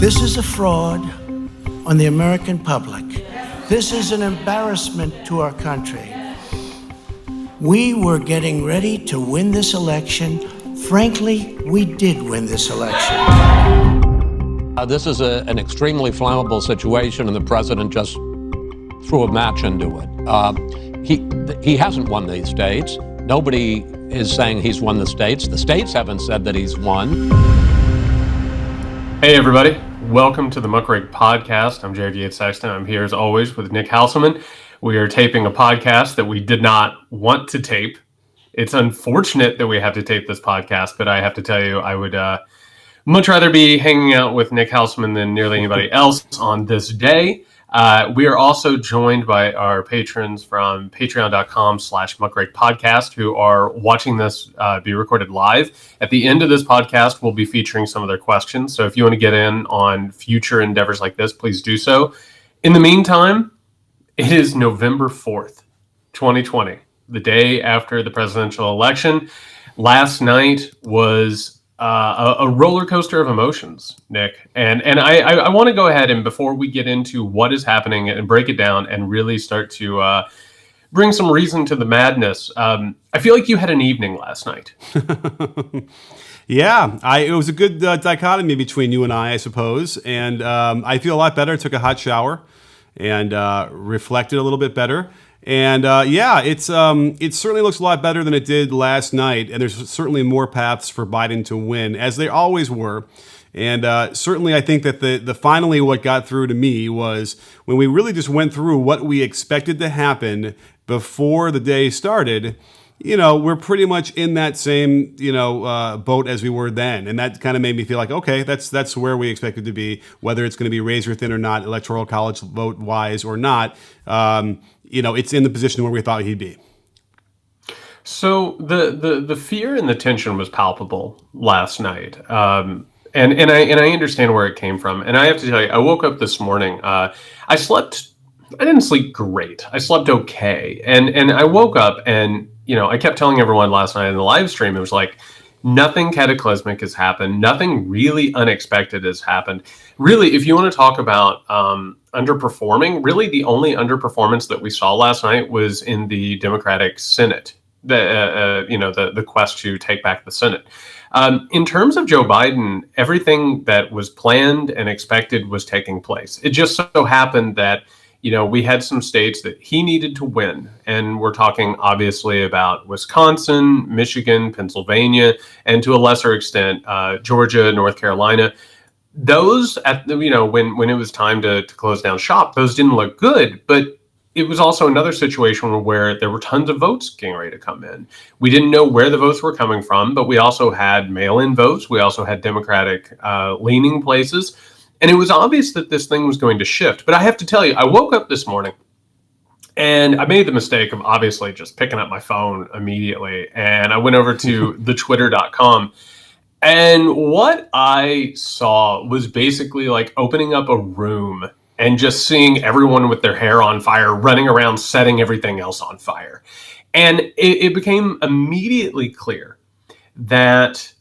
This is a fraud on the American public. This is an embarrassment to our country. We were getting ready to win this election. Frankly, we did win this election. This is an extremely flammable situation, and the president just threw a match into it. He hasn't won these states. Nobody is saying he's won the states. The states haven't said that he's won. Hey everybody, welcome to the Muckrake Podcast. I'm JFK Sexton. I'm here as always with Nick Hauselman. We are taping a podcast that we did not want to tape. It's unfortunate that we have to tape this podcast, but I have to tell you, I would much rather be hanging out with Nick Hauselman than nearly anybody else on this day. We are also joined by our patrons from patreon.com/Muckrake Podcast who are watching this be recorded live. At the end of this podcast, we'll be featuring some of their questions. So if you want to get in on future endeavors like this, please do so. In the meantime, it is November 4th, 2020, the day after the presidential election. Last night was a roller coaster of emotions, Nick. And I want to go ahead and before we get into what is happening and break it down and really start to bring some reason to the madness, I feel like you had an evening last night. Yeah, it was a good dichotomy between you and I suppose. And I feel a lot better. I took a hot shower and reflected a little bit better. And it certainly looks a lot better than it did last night. And there's certainly more paths for Biden to win, as they always were. And certainly I think that the finally what got through to me was when we really just went through what we expected to happen before the day started. You know, we're pretty much in that same, boat as we were then. And that kind of made me feel like, okay, that's where we expected to be, whether it's going to be razor thin or not, electoral college vote wise or not. It's in the position where we thought he'd be. So the fear and the tension was palpable last night. And I understand where it came from. And I have to tell you, I woke up this morning. I didn't sleep great. I slept okay. And I woke up and, I kept telling everyone last night in the live stream, it was like, nothing cataclysmic has happened. Nothing really unexpected has happened. Really, if you want to talk about underperforming, really the only underperformance that we saw last night was in the Democratic Senate, the quest to take back the Senate. In terms of Joe Biden, everything that was planned and expected was taking place. It just so happened that we had some states that he needed to win. And we're talking obviously about Wisconsin, Michigan, Pennsylvania, and to a lesser extent, Georgia, North Carolina. Those when it was time to close down shop, those didn't look good, but it was also another situation where there were tons of votes getting ready to come in. We didn't know where the votes were coming from, but we also had mail-in votes. We also had Democratic leaning places. And it was obvious that this thing was going to shift. But I have to tell you, I woke up this morning and I made the mistake of obviously just picking up my phone immediately. And I went over to thetwitter.com. And what I saw was basically like opening up a room and just seeing everyone with their hair on fire, running around, setting everything else on fire. And it became immediately clear that...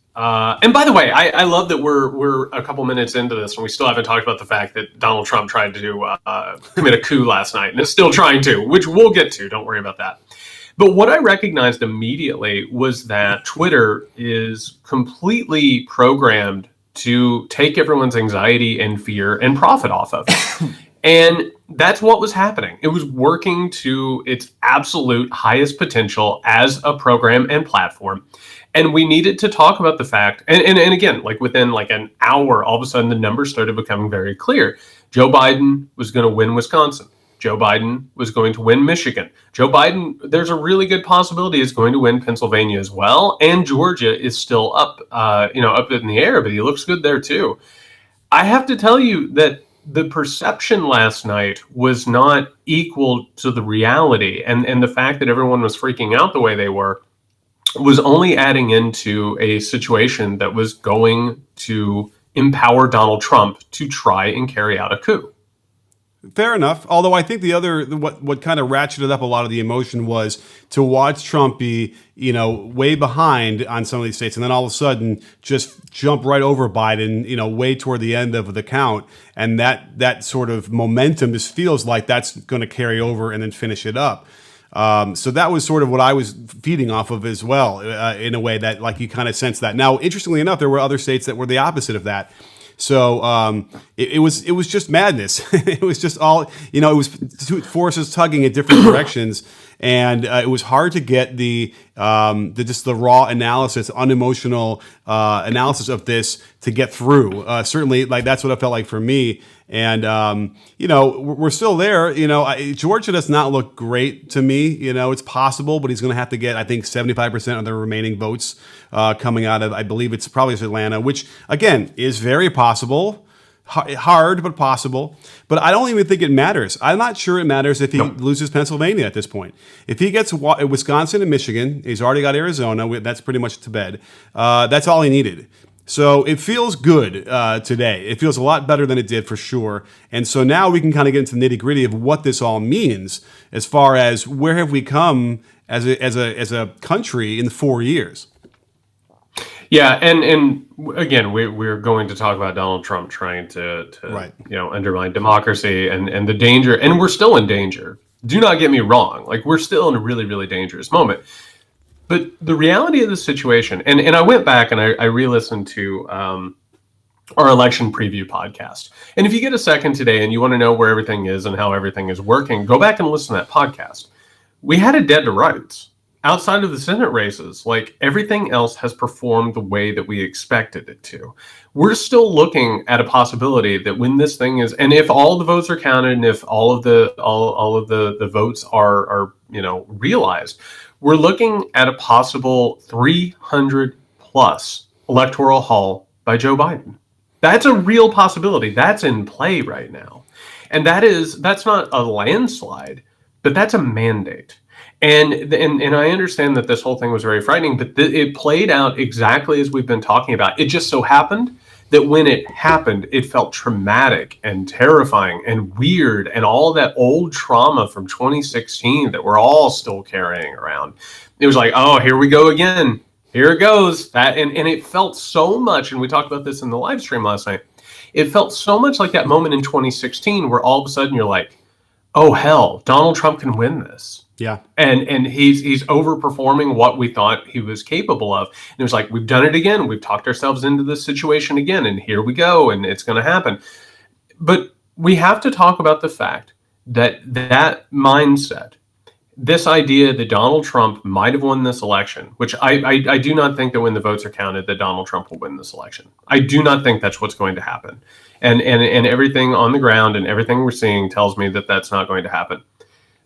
and by the way, I love that we're a couple minutes into this and we still haven't talked about the fact that Donald Trump tried to commit a coup last night and is still trying to, which we'll get to. Don't worry about that. But what I recognized immediately was that Twitter is completely programmed to take everyone's anxiety and fear and profit off of it. And that's what was happening. It was working to its absolute highest potential as a program and platform. And we needed to talk about the fact, and again, like within like an hour, all of a sudden the numbers started becoming very clear. Joe Biden was going to win Wisconsin. Joe Biden was going to win Michigan. Joe Biden, there's a really good possibility is going to win Pennsylvania as well. And Georgia is still up in the air, but he looks good there too. I have to tell you that the perception last night was not equal to the reality. And the fact that everyone was freaking out the way they were was only adding into a situation that was going to empower Donald Trump to try and carry out a coup. Fair enough. Although I think what kind of ratcheted up a lot of the emotion was to watch Trump be, way behind on some of these states, and then all of a sudden just jump right over Biden, way toward the end of the count, and that sort of momentum just feels like that's going to carry over and then finish it up. So that was sort of what I was feeding off of as well, in a way that like you kind of sense that. Now, interestingly enough, there were other states that were the opposite of that. So it was just madness. It was just all, it was two forces tugging in different directions, and it was hard to get the raw analysis, unemotional analysis of this to get through. Certainly, like that's what it felt like for me. And we're still there. Georgia does not look great to me. It's possible, but he's going to have to get, I think, 75% of the remaining votes coming out of, I believe it's probably Atlanta, which again is very possible. Hard, but possible. But I don't even think it matters. I'm not sure it matters if he loses Pennsylvania at this point. If he gets Wisconsin and Michigan, he's already got Arizona. That's pretty much to bed. That's all he needed. So it feels good today. It feels a lot better than it did for sure. And so now we can kind of get into the nitty gritty of what this all means as far as where have we come as a country in 4 years. Yeah, and again, we're going to talk about Donald Trump trying to right. Undermine democracy and the danger, and we're still in danger. Do not get me wrong; like we're still in a really, really dangerous moment. But the reality of the situation, and I went back and I re-listened to our election preview podcast. And if you get a second today and you want to know where everything is and how everything is working, go back and listen to that podcast. We had it dead to rights. Outside of the Senate races, like everything else has performed the way that we expected it to. We're still looking at a possibility that when this thing is, and if all the votes are counted, and if all of the votes are realized, we're looking at a possible 300 plus electoral haul by Joe Biden. That's a real possibility. That's in play right now, and that's not a landslide, but that's a mandate. And I understand that this whole thing was very frightening, but it played out exactly as we've been talking about. It just so happened that when it happened, it felt traumatic and terrifying and weird and all that old trauma from 2016 that we're all still carrying around. It was like, oh, here we go again. Here it goes. And it felt so much, and we talked about this in the live stream last night, it felt so much like that moment in 2016 where all of a sudden you're like, oh, hell, Donald Trump can win this. Yeah. And he's overperforming what we thought he was capable of. And it was like, we've done it again. We've talked ourselves into this situation again. And here we go. And it's going to happen. But we have to talk about the fact that mindset, this idea that Donald Trump might have won this election, which I do not think that when the votes are counted that Donald Trump will win this election. I do not think that's what's going to happen. And everything on the ground and everything we're seeing tells me that that's not going to happen.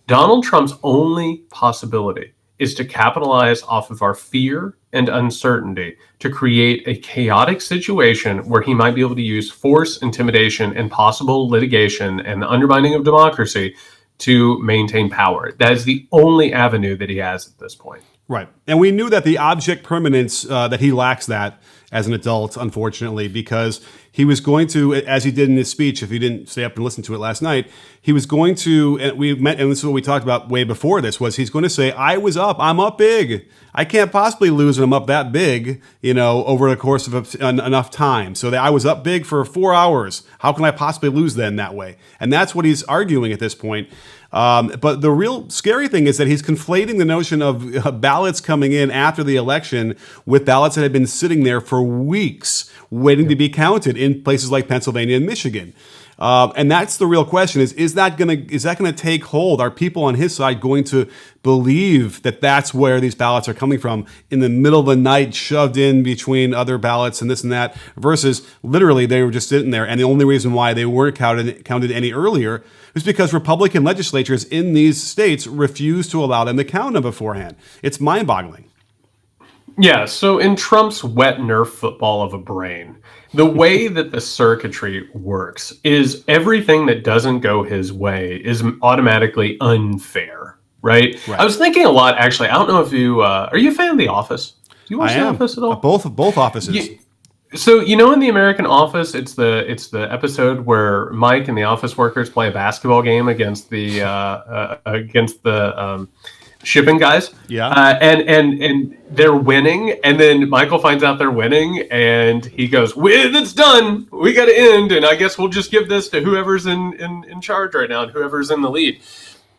Donald Trump's only possibility is to capitalize off of our fear and uncertainty to create a chaotic situation where he might be able to use force, intimidation, and possible litigation and the undermining of democracy to maintain power. That is the only avenue that he has at this point. Right. And we knew that the object permanence, that he lacks that as an adult, unfortunately, because he was going to, as he did in his speech, if you didn't stay up and listen to it last night, he was going to, and this is what we talked about way before this, was he's going to say, I'm up big. I can't possibly lose, and I'm up that big, over the course of enough time. So that I was up big for 4 hours. How can I possibly lose then that way? And that's what he's arguing at this point. But the real scary thing is that he's conflating the notion of ballots coming in after the election with ballots that had been sitting there for weeks waiting to be counted in places like Pennsylvania and Michigan. And that's the real question: is that going to take hold? Are people on his side going to believe that that's where these ballots are coming from in the middle of the night, shoved in between other ballots and this and that, versus literally they were just sitting there, and the only reason why they weren't counted any earlier was because Republican legislatures in these states refused to allow them to count them beforehand. It's mind-boggling. Yeah, so in Trump's wet Nerf football of a brain, the way that the circuitry works is everything that doesn't go his way is automatically unfair, right? I was thinking a lot, actually. I don't know if you are you a fan of The Office? Do you watch The Office at all? Both offices. So in the American Office, it's the episode where Mike and the office workers play a basketball game against the shipping guys. Yeah. And they're winning, and then Michael finds out they're winning, and he goes, "It's done. We got to end, and I guess we'll just give this to whoever's in charge right now, and whoever's in the lead."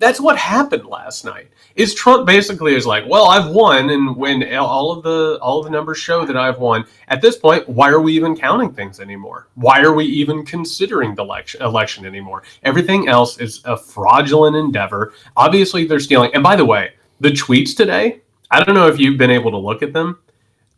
That's what happened last night. Is Trump basically is like, well, I've won, and when all of the numbers show that I've won, at this point, why are we even counting things anymore? Why are we even considering the election anymore? Everything else is a fraudulent endeavor. Obviously, they're stealing. And by the way, the tweets today, I don't know if you've been able to look at them.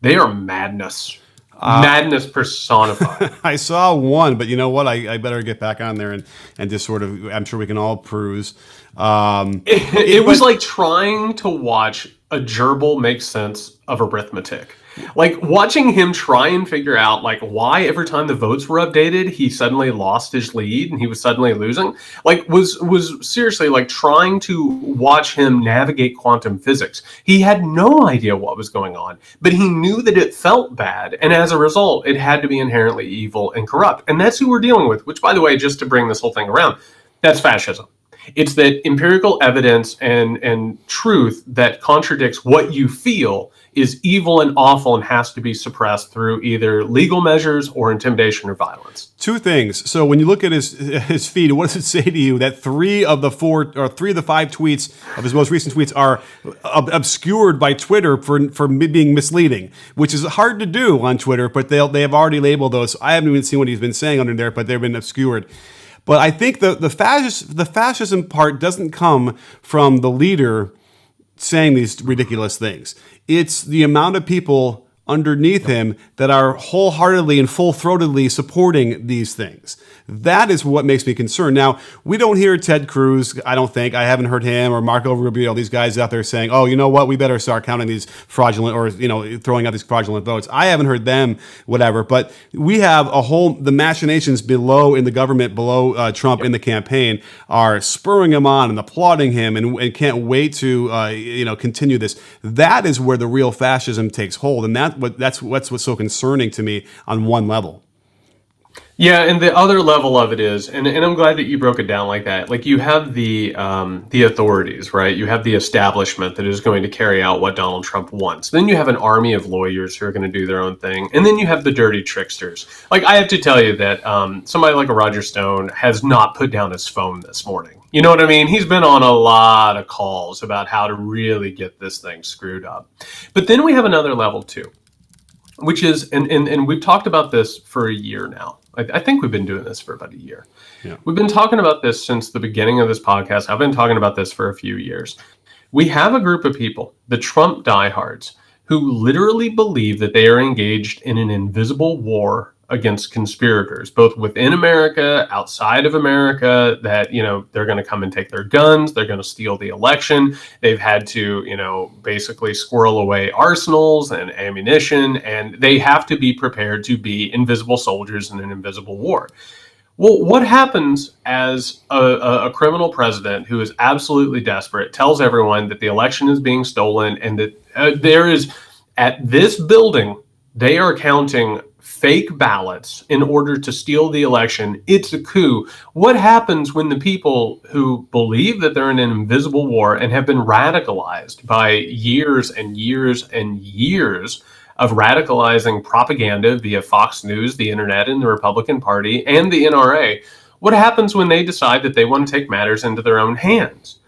They are madness. Madness personified. I saw one, but you know what? I better get back on there and just sort of, I'm sure we can all peruse. It was like trying to watch a gerbil make sense of arithmetic. Like watching him try and figure out like why every time the votes were updated, he suddenly lost his lead and he was suddenly losing. Like was seriously like trying to watch him navigate quantum physics. He had no idea what was going on, but he knew that it felt bad. And as a result, it had to be inherently evil and corrupt. And that's who we're dealing with, which, by the way, just to bring this whole thing around, that's fascism. It's that empirical evidence and truth that contradicts what you feel is evil and awful and has to be suppressed through either legal measures or intimidation or violence. Two things. So when you look at his feed, what does it say to you that three of the 5 tweets of his most recent tweets are obscured by Twitter for being misleading, which is hard to do on Twitter, but they have already labeled those. I haven't even seen what he's been saying under there, but they've been obscured. But I think the fascism part doesn't come from the leader saying these ridiculous things. It's the amount of people underneath him that are wholeheartedly and full-throatedly supporting these things. That is what makes me concerned. Now, we don't hear Ted Cruz, I don't think. I haven't heard him or Marco Rubio, these guys out there saying, oh, you know what, we better start counting these fraudulent or, throwing out these fraudulent votes. I haven't heard them, whatever. But we have the machinations below in the government, below Trump in the campaign are spurring him on and applauding him and can't wait to, continue this. That is where the real fascism takes hold. And that's what's so concerning to me on one level. Yeah, and the other level of it is, and I'm glad that you broke it down like that. Like you have the authorities, right? You have the establishment that is going to carry out what Donald Trump wants. Then you have an army of lawyers who are going to do their own thing, and then you have the dirty tricksters. Like I have to tell you that somebody like a Roger Stone has not put down his phone this morning. You know what I mean? He's been on a lot of calls about how to really get this thing screwed up. But then we have another level too, which is, and we've talked about this for a year now. I think we've been doing this for about a year. Yeah. We've been talking about this since the beginning of this podcast. I've been talking about this for a few years. We have a group of people, the Trump diehards, who literally believe that they are engaged in an invisible war against conspirators, both within America, outside of America, that, they're going to come and take their guns. They're going to steal the election. They've had to, basically squirrel away arsenals and ammunition, and they have to be prepared to be invisible soldiers in an invisible war. Well, what happens as a criminal president who is absolutely desperate, tells everyone that the election is being stolen and that there is, at this building, they are counting fake ballots in order to steal the election? It's a coup. What happens when the people who believe that they're in an invisible war and have been radicalized by years and years and years of radicalizing propaganda via Fox News, the internet, and the Republican Party, and the NRA, what happens when they decide that they want to take matters into their own hands?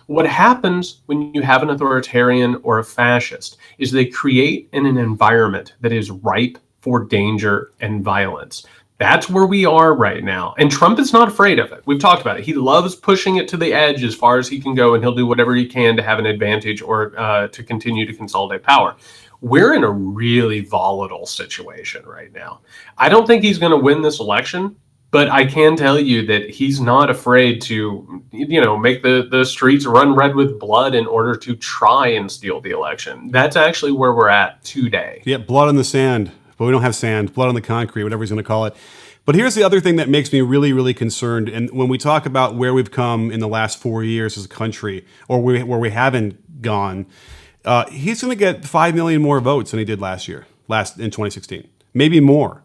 What happens when you have an authoritarian or a fascist is they create an environment that is ripe for danger and violence. That's where we are right now. And Trump is not afraid of it. We've talked about it. He loves pushing it to the edge as far as he can go, and he'll do whatever he can to have an advantage or to continue to consolidate power. We're in a really volatile situation right now. I don't think he's going to win this election, but I can tell you that he's not afraid to, make the streets run red with blood in order to try and steal the election. That's actually where we're at today. Yeah, blood on the sand. But we don't have sand, blood on the concrete, whatever he's going to call it. But here's the other thing that makes me really, really concerned. And when we talk about where we've come in the last 4 years as a country, or where we haven't gone, he's going to get 5 million more votes than he did in 2016, maybe more.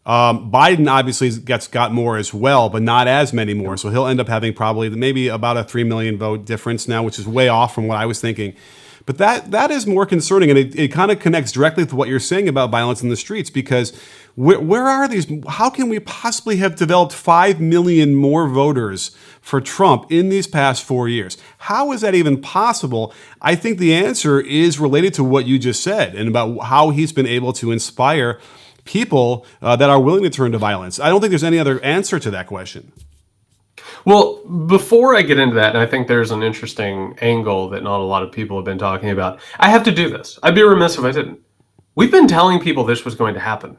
Biden obviously got more as well, but not as many more. So he'll end up having probably maybe about a 3 million vote difference now, which is way off from what I was thinking. But that is more concerning, and it kind of connects directly to what you're saying about violence in the streets, because where are these? How can we possibly have developed 5 million more voters for Trump in these past 4 years? How is that even possible? I think the answer is related to what you just said and about how he's been able to inspire people that are willing to turn to violence. I don't think there's any other answer to that question. Well, before I get into that, and I think there's an interesting angle that not a lot of people have been talking about, I have to do this. I'd be remiss if I didn't. We've been telling people this was going to happen.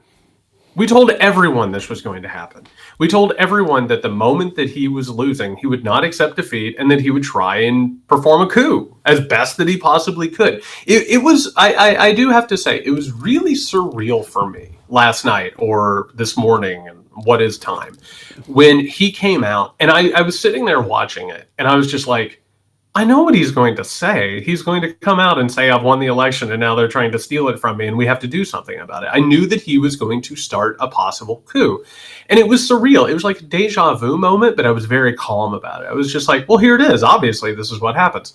We told everyone this was going to happen. We told everyone that the moment that he was losing, he would not accept defeat and that he would try and perform a coup as best that he possibly could. It was, I do have to say, it was really surreal for me last night or this morning, and what is time, when he came out and I was sitting there watching it and I was just like, I know what he's going to say. He's going to come out and say, I've won the election and now they're trying to steal it from me and we have to do something about it. I knew that he was going to start a possible coup. And it was surreal. It was like a deja vu moment, but I was very calm about it. I was just like, well, here it is. Obviously, this is what happens.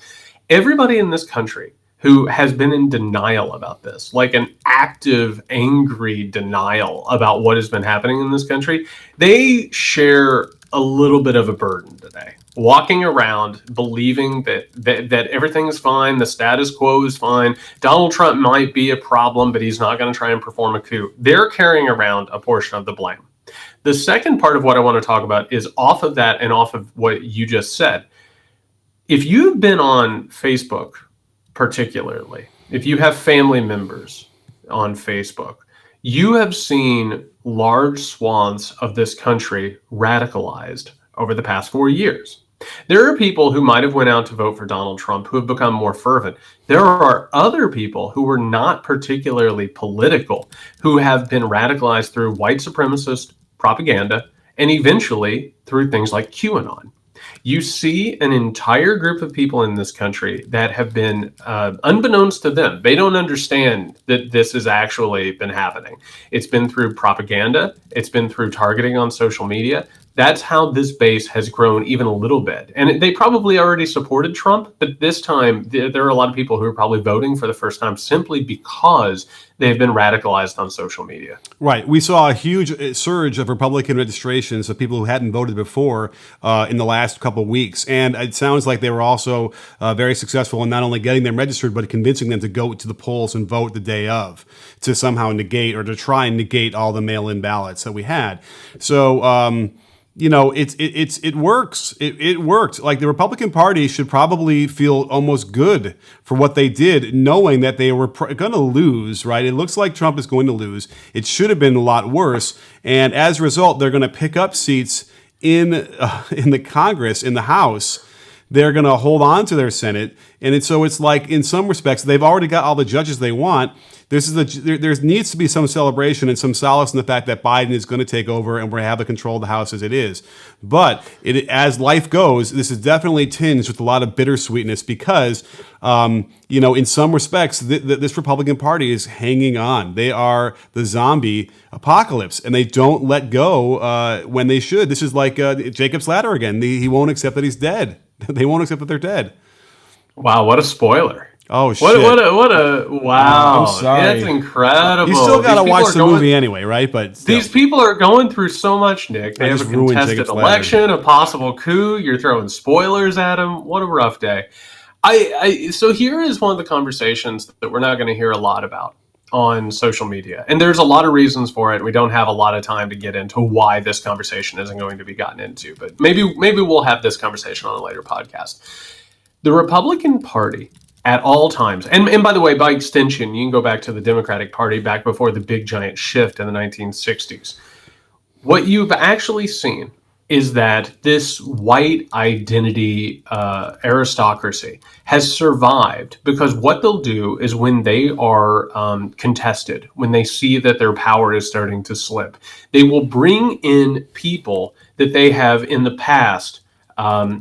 Everybody in this country who has been in denial about this, like an active, angry denial about what has been happening in this country, they share a little bit of a burden today. Walking around believing that everything is fine, the status quo is fine, Donald Trump might be a problem, but he's not going to try and perform a coup. They're carrying around a portion of the blame. The second part of what I want to talk about is off of that and off of what you just said. If you've been on Facebook, particularly, if you have family members on Facebook, you have seen large swaths of this country radicalized over the past 4 years. There are people who might have went out to vote for Donald Trump who have become more fervent. There are other people who were not particularly political who have been radicalized through white supremacist propaganda and eventually through things like QAnon. You see an entire group of people in this country that have been, unbeknownst to them, they don't understand that this has actually been happening. It's been through propaganda. It's been through targeting on social media. That's how this base has grown even a little bit. And they probably already supported Trump, but this time there are a lot of people who are probably voting for the first time simply because they've been radicalized on social media. Right. We saw a huge surge of Republican registrations of people who hadn't voted before in the last couple of weeks. And it sounds like they were also very successful in not only getting them registered, but convincing them to go to the polls and vote the day of to somehow negate or to try and negate all the mail-in ballots that we had. So, you know, it works. It worked. Like, the Republican Party should probably feel almost good for what they did, knowing that they were going to lose, right? It looks like Trump is going to lose. It should have been a lot worse. And as a result, they're going to pick up seats in the Congress, in the House. They're going to hold on to their Senate. And so it's like, in some respects, they've already got all the judges they want. There needs to be some celebration and some solace in the fact that Biden is going to take over and we're going to have the control of the House as it is. But as life goes, this is definitely tinged with a lot of bittersweetness because, you know, in some respects, this Republican Party is hanging on. They are the zombie apocalypse, and they don't let go when they should. This is like Jacob's Ladder again. He won't accept that he's dead. They won't accept that they're dead. Wow, what a spoiler. Oh, shit. What a wow. I'm sorry. That's incredible. You still got to watch the movie anyway, right? But still. These people are going through so much, Nick. They have a contested election, a possible coup. You're throwing spoilers at them. What a rough day. So here is one of the conversations that we're not going to hear a lot about on social media. And there's a lot of reasons for it. We don't have a lot of time to get into why this conversation isn't going to be gotten into. But maybe we'll have this conversation on a later podcast. The Republican Party at all times, and by the way, by extension, you can go back to the Democratic Party back before the big giant shift in the 1960s. What you've actually seen is that this white identity aristocracy has survived because what they'll do is when they are contested, when they see that their power is starting to slip, they will bring in people that they have in the past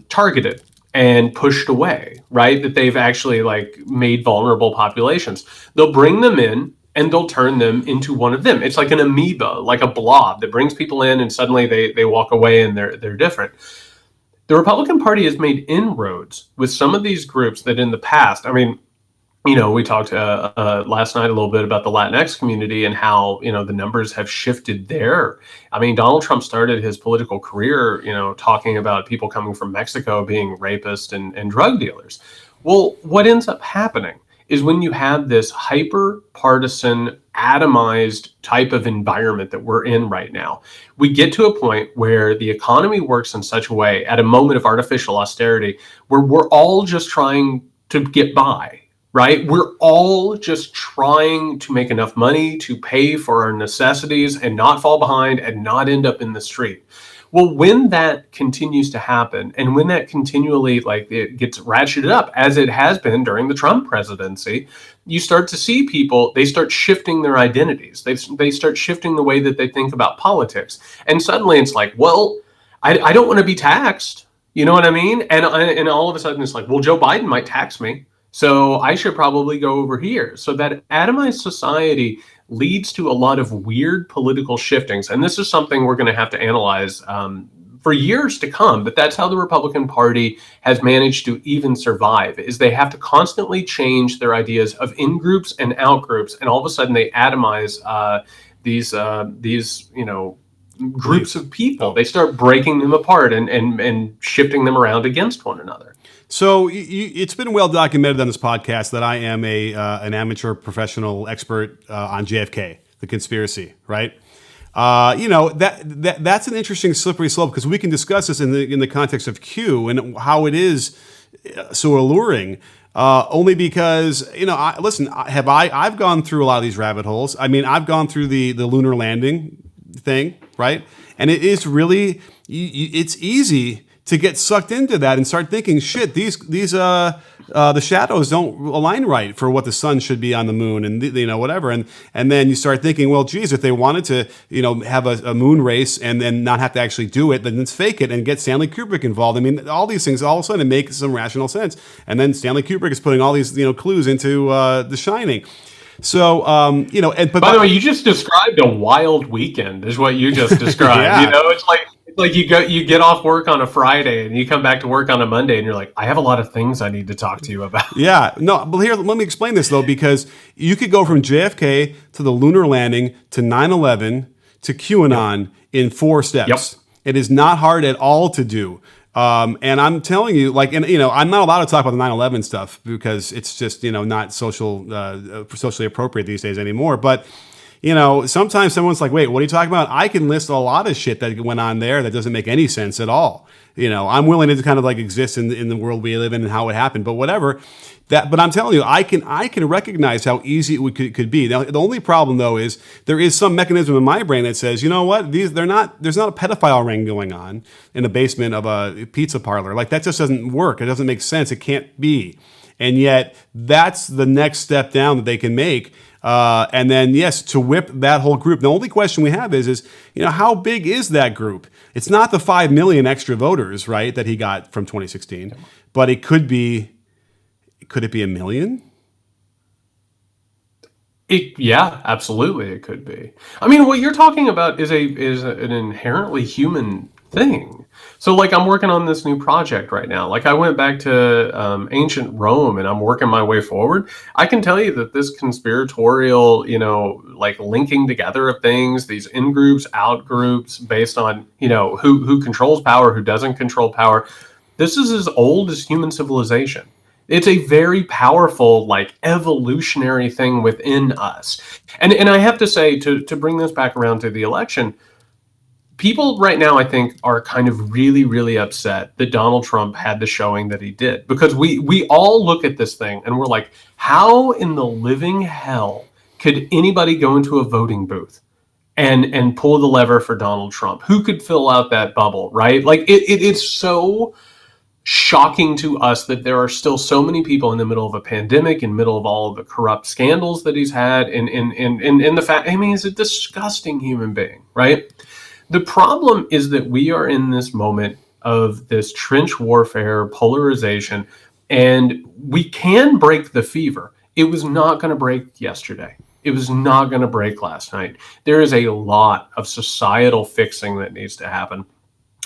targeted and pushed away, right? That they've actually like made vulnerable populations. They'll bring them in and they'll turn them into one of them. It's like an amoeba, like a blob that brings people in and suddenly they walk away and they're different. The Republican Party has made inroads with some of these groups that in the past, I mean, we talked last night a little bit about the Latinx community and how, the numbers have shifted there. I mean, Donald Trump started his political career, talking about people coming from Mexico being rapists and drug dealers. Well, what ends up happening is when you have this hyper partisan, atomized type of environment that we're in right now, we get to a point where the economy works in such a way at a moment of artificial austerity where we're all just trying to get by. Right? We're all just trying to make enough money to pay for our necessities and not fall behind and not end up in the street. Well, when that continues to happen and when that continually it gets ratcheted up, as it has been during the Trump presidency, you start to see people, they start shifting their identities. They start shifting the way that they think about politics. And suddenly it's like, well, I don't want to be taxed. You know what I mean? And all of a sudden it's like, well, Joe Biden might tax me, so I should probably go over here. So that atomized society leads to a lot of weird political shiftings. And this is something we're going to have to analyze for years to come. But that's how the Republican Party has managed to even survive, is they have to constantly change their ideas of in-groups and out-groups. And all of a sudden they atomize these groups of people. They start breaking them apart and shifting them around against one another. So it's been well documented on this podcast that I am an amateur professional expert on JFK, the conspiracy, right? That's an interesting slippery slope because we can discuss this in the context of Q and how it is so alluring. Only because I've gone through a lot of these rabbit holes. I mean, I've gone through the lunar landing thing, right? And it is really it's easy to get sucked into that and start thinking, shit, these the shadows don't align right for what the sun should be on the moon, and whatever, and then you start thinking, well, geez, if they wanted to have a moon race and then not have to actually do it, then let's fake it and get Stanley Kubrick involved. I mean, all these things all of a sudden make some rational sense, and then Stanley Kubrick is putting all these clues into The Shining. So, but by the way, you just described a wild weekend is what you just described. Yeah. It's like you get off work on a Friday and you come back to work on a Monday and you're like, I have a lot of things I need to talk to you about. Yeah, no, but here, let me explain this though, because you could go from JFK to the lunar landing to 9/11 to QAnon in 4 steps. Yep. It is not hard at all to do. And I'm telling you, I'm not allowed to talk about the 9/11 stuff because it's just, not socially appropriate these days anymore. But, sometimes someone's like, wait, what are you talking about? I can list a lot of shit that went on there that doesn't make any sense at all. I'm willing to kind of exist in the world we live in and how it happened, but whatever. But I'm telling you, I can recognize how easy it could be. Now, the only problem though is there is some mechanism in my brain that says, you know what, there's not a pedophile ring going on in the basement of a pizza parlor. Like that just doesn't work. It doesn't make sense. It can't be. And yet that's the next step down that they can make. And then, yes, to whip that whole group. The only question we have is how big is that group? It's not the 5 million extra voters, right, that he got from 2016, but it could be. Could it be 1 million? Yeah, absolutely, it could be. I mean, what you're talking about is an inherently human thing. So, I'm working on this new project right now. I went back to ancient Rome, and I'm working my way forward. I can tell you that this conspiratorial, linking together of things, these in groups, out groups, based on who controls power, who doesn't control power. This is as old as human civilization. It's a very powerful, evolutionary thing within us. And I have to say, to bring this back around to the election, people right now, I think, are kind of really, really upset that Donald Trump had the showing that he did. Because we all look at this thing and we're like, how in the living hell could anybody go into a voting booth and pull the lever for Donald Trump? Who could fill out that bubble, right? It's so shocking to us that there are still so many people in the middle of a pandemic, in the middle of all of the corrupt scandals that he's had, and the fact, he's a disgusting human being, right? The problem is that we are in this moment of this trench warfare, polarization, and we can break the fever. It was not going to break yesterday. It was not going to break last night. There is a lot of societal fixing that needs to happen.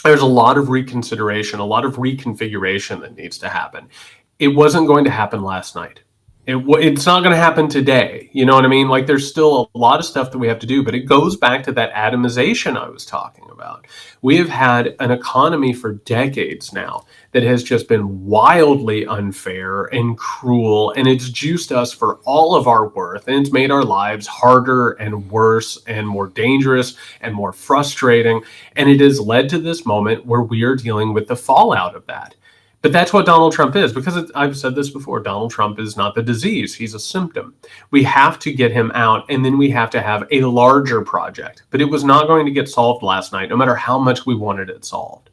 There's a lot of reconsideration, a lot of reconfiguration that needs to happen. It wasn't going to happen last night. It's not going to happen today. You know what I mean? Like, there's still a lot of stuff that we have to do, but it goes back to that atomization I was talking about. We have had an economy for decades now that has just been wildly unfair and cruel, and it's juiced us for all of our worth, and it's made our lives harder and worse and more dangerous and more frustrating, and it has led to this moment where we are dealing with the fallout of that. But that's what Donald Trump is, because I've said this before. Donald Trump is not the disease. He's a symptom. We have to get him out, and then we have to have a larger project. But it was not going to get solved last night, no matter how much we wanted it solved.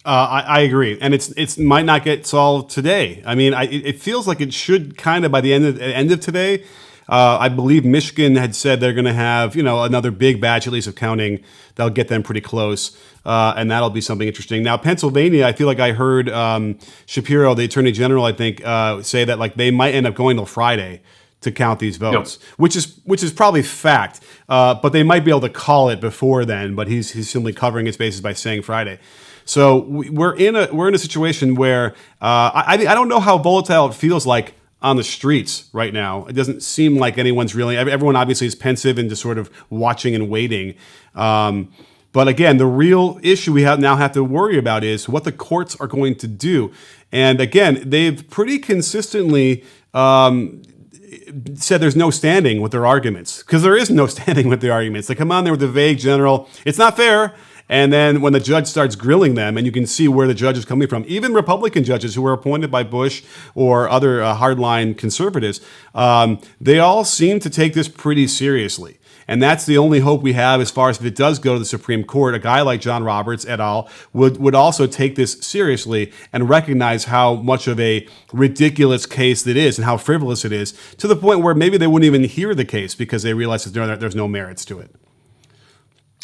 I agree, and it might not get solved today. I mean, it feels like it should kind of by the end of today. I believe Michigan had said they're going to have, another big batch at least of counting. That'll get them pretty close, and that'll be something interesting. Now, Pennsylvania, I feel like I heard Shapiro, the Attorney General, I think, say that like they might end up going till Friday to count these votes, which is probably fact, but they might be able to call it before then. But he's simply covering his bases by saying Friday. So we're in a situation where I don't know how volatile it feels like on the streets right now. It doesn't seem like anyone's really, everyone obviously is pensive and just sort of watching and waiting. But again, the real issue we now have to worry about is what the courts are going to do. And again, they've pretty consistently said there's no standing with their arguments, because there is no standing with their arguments. They come on there with the vague general, it's not fair. And then when the judge starts grilling them, and you can see where the judge is coming from, even Republican judges who were appointed by Bush or other hardline conservatives, they all seem to take this pretty seriously. And that's the only hope we have as far as if it does go to the Supreme Court. A guy like John Roberts et al. would also take this seriously and recognize how much of a ridiculous case it is and how frivolous it is, to the point where maybe they wouldn't even hear the case because they realize that there's no merits to it.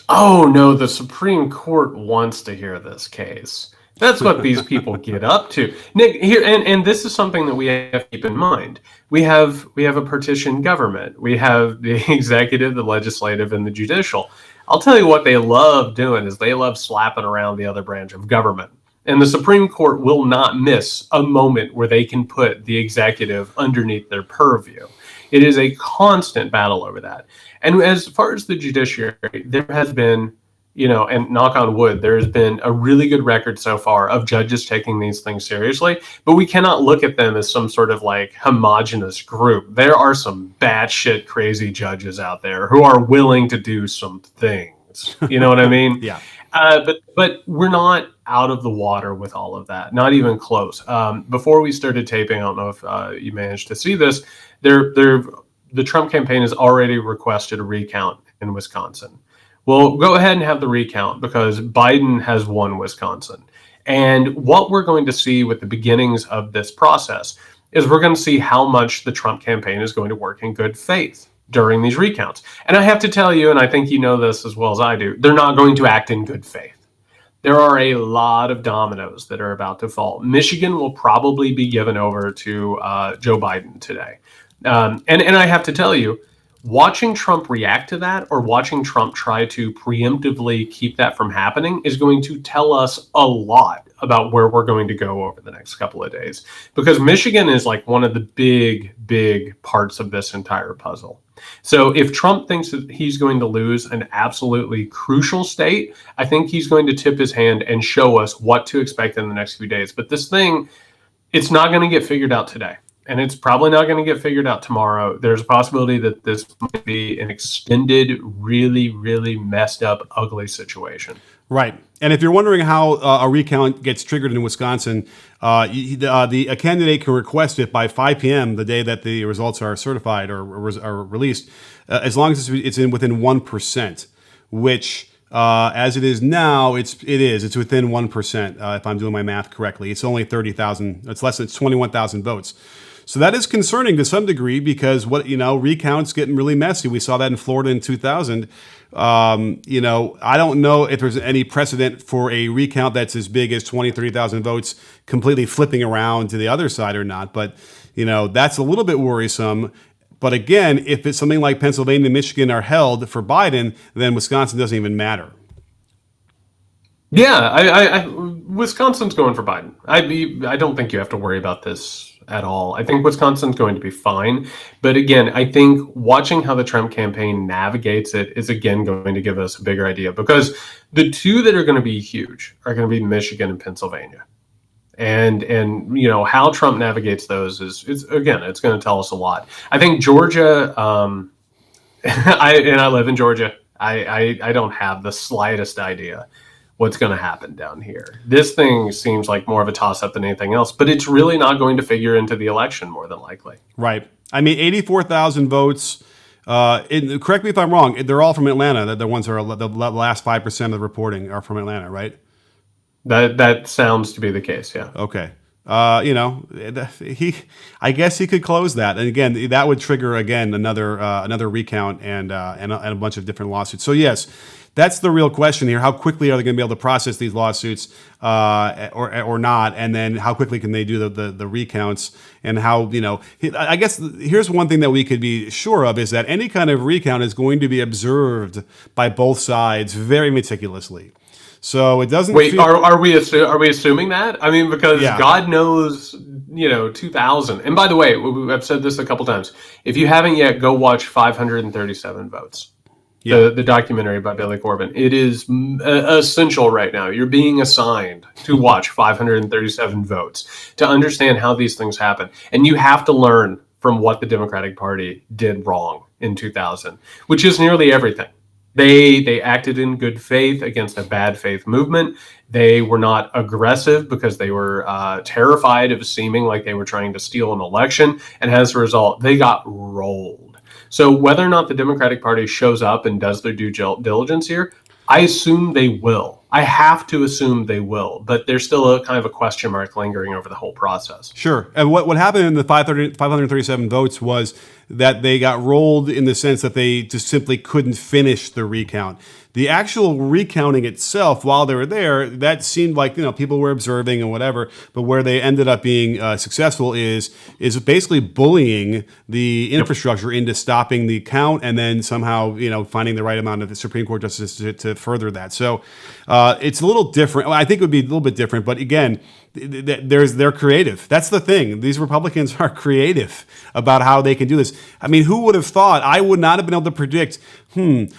Oh, no, the Supreme Court wants to hear this case. That's what these people get up to. Nick, here, and this is something that we have to keep in mind. We have a partitioned government. We have the executive, the legislative, and the judicial. I'll tell you what they love doing is they love slapping around the other branch of government. And the Supreme Court will not miss a moment where they can put the executive underneath their purview. It is a constant battle over that. And as far as the judiciary, there has been, and knock on wood, there has been a really good record so far of judges taking these things seriously, but we cannot look at them as some sort of like homogenous group. There are some batshit crazy judges out there who are willing to do some things. You know what I mean? Yeah. But we're not out of the water with all of that, not even close. Before we started taping, I don't know if you managed to see this, the Trump campaign has already requested a recount in Wisconsin. Well, go ahead and have the recount because Biden has won Wisconsin. And what we're going to see with the beginnings of this process is we're going to see how much the Trump campaign is going to work in good faith during these recounts. And I have to tell you, and I think you know this as well as I do, they're not going to act in good faith. There are a lot of dominoes that are about to fall. Michigan will probably be given over to Joe Biden today. And I have to tell you, watching Trump react to that or watching Trump try to preemptively keep that from happening is going to tell us a lot about where we're going to go over the next couple of days. Because Michigan is like one of the big parts of this entire puzzle. So if Trump thinks that he's going to lose an absolutely crucial state, I think he's going to tip his hand and show us what to expect in the next few days. But this thing, it's not going to get figured out today. And it's probably not going to get figured out tomorrow. There's a possibility that this might be an extended, really messed up, ugly situation. Right. And if you're wondering how a recount gets triggered in Wisconsin, a candidate can request it by 5 p.m. the day that the results are certified or released, as long as it's within 1%, which as it is now, it's within 1%. If I'm doing my math correctly, it's only 30,000. It's 21,000 votes. So that is concerning to some degree because recounts getting really messy. We saw that in Florida in 2000. I don't know if there's any precedent for a recount that's as big as 30,000 votes completely flipping around to the other side or not. But, that's a little bit worrisome. But again, if it's something like Pennsylvania and Michigan are held for Biden, then Wisconsin doesn't even matter. Yeah, Wisconsin's going for Biden. I don't think you have to worry about this at all. I think Wisconsin's going to be fine. But again, I think watching how the Trump campaign navigates it is again going to give us a bigger idea, because the two that are going to be huge are going to be Michigan and Pennsylvania. And you know how Trump navigates those is again, it's going to tell us a lot. I think Georgia, I live in Georgia. I don't have the slightest idea what's going to happen down here. This thing seems like more of a toss-up than anything else, but it's really not going to figure into the election more than likely. Right. I mean, 84,000 votes. Correct me if I'm wrong. They're all from Atlanta. The ones that are the last 5% of the reporting are from Atlanta, right? That sounds to be the case, yeah. Okay. I guess he could close that, and again, that would trigger again another recount and a bunch of different lawsuits. So yes, that's the real question here. How quickly are they going to be able to process these lawsuits, or not? And then how quickly can they do the recounts? And how, I guess here's one thing that we could be sure of is that any kind of recount is going to be observed by both sides very meticulously. So it doesn't. Wait, are we assuming that? I mean, because Yeah. God knows, 2000. And by the way, I've said this a couple times. If you haven't yet, go watch 537 Votes. Yeah. The documentary by Billy Corben. It is essential right now. You're being assigned to watch 537 Votes to understand how these things happen. And you have to learn from what the Democratic Party did wrong in 2000, which is nearly everything. They acted in good faith against a bad faith movement. They were not aggressive because they were terrified of seeming like they were trying to steal an election. And as a result, they got rolled. So whether or not the Democratic Party shows up and does their due diligence here, I assume they will. I have to assume they will, but there's still a kind of a question mark lingering over the whole process. Sure. And what happened in the 537 votes was that they got rolled in the sense that they just simply couldn't finish the recount. The actual recounting itself, while they were there, that seemed like people were observing and whatever. But where they ended up being successful is basically bullying the infrastructure into stopping the count, and then somehow finding the right amount of the Supreme Court justices to further that. So it's a little different. Well, I think it would be a little bit different, but again, they're creative. That's the thing. These Republicans are creative about how they can do this. I mean, who would have thought? I would not have been able to predict,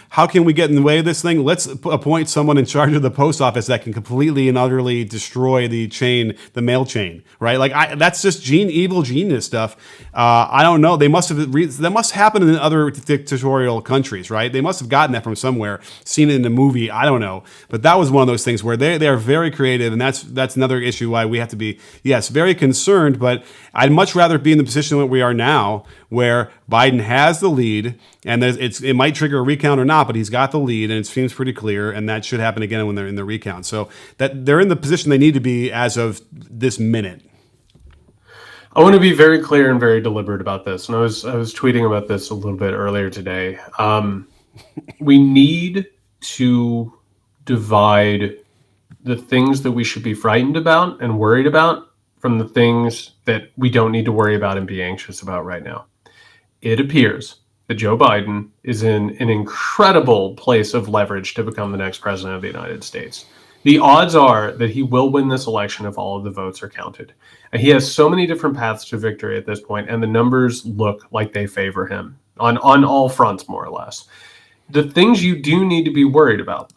how can we get in the way of this thing? Let's appoint someone in charge of the post office that can completely and utterly destroy the mail chain, right? Like that's just evil genius stuff. I don't know. They must have that must happen in other dictatorial countries, right? They must have gotten that from somewhere, seen it in a movie. I don't know, but that was one of those things where they are very creative, and that's another issue why we have to be very concerned. But I'd much rather be in the position that we are now, where Biden has the lead, and it might trigger a recount or not, but he's got the lead, and it seems pretty clear, and that should happen again when they're in the recount. So that they're in the position they need to be as of this minute. I want to be very clear and very deliberate about this, and I was tweeting about this a little bit earlier today. We need to divide the things that we should be frightened about and worried about from the things that we don't need to worry about and be anxious about right now. It appears that Joe Biden is in an incredible place of leverage to become the next president of the United States. The odds are that he will win this election if all of the votes are counted. And he has so many different paths to victory at this point, and the numbers look like they favor him on all fronts, more or less. The things you do need to be worried about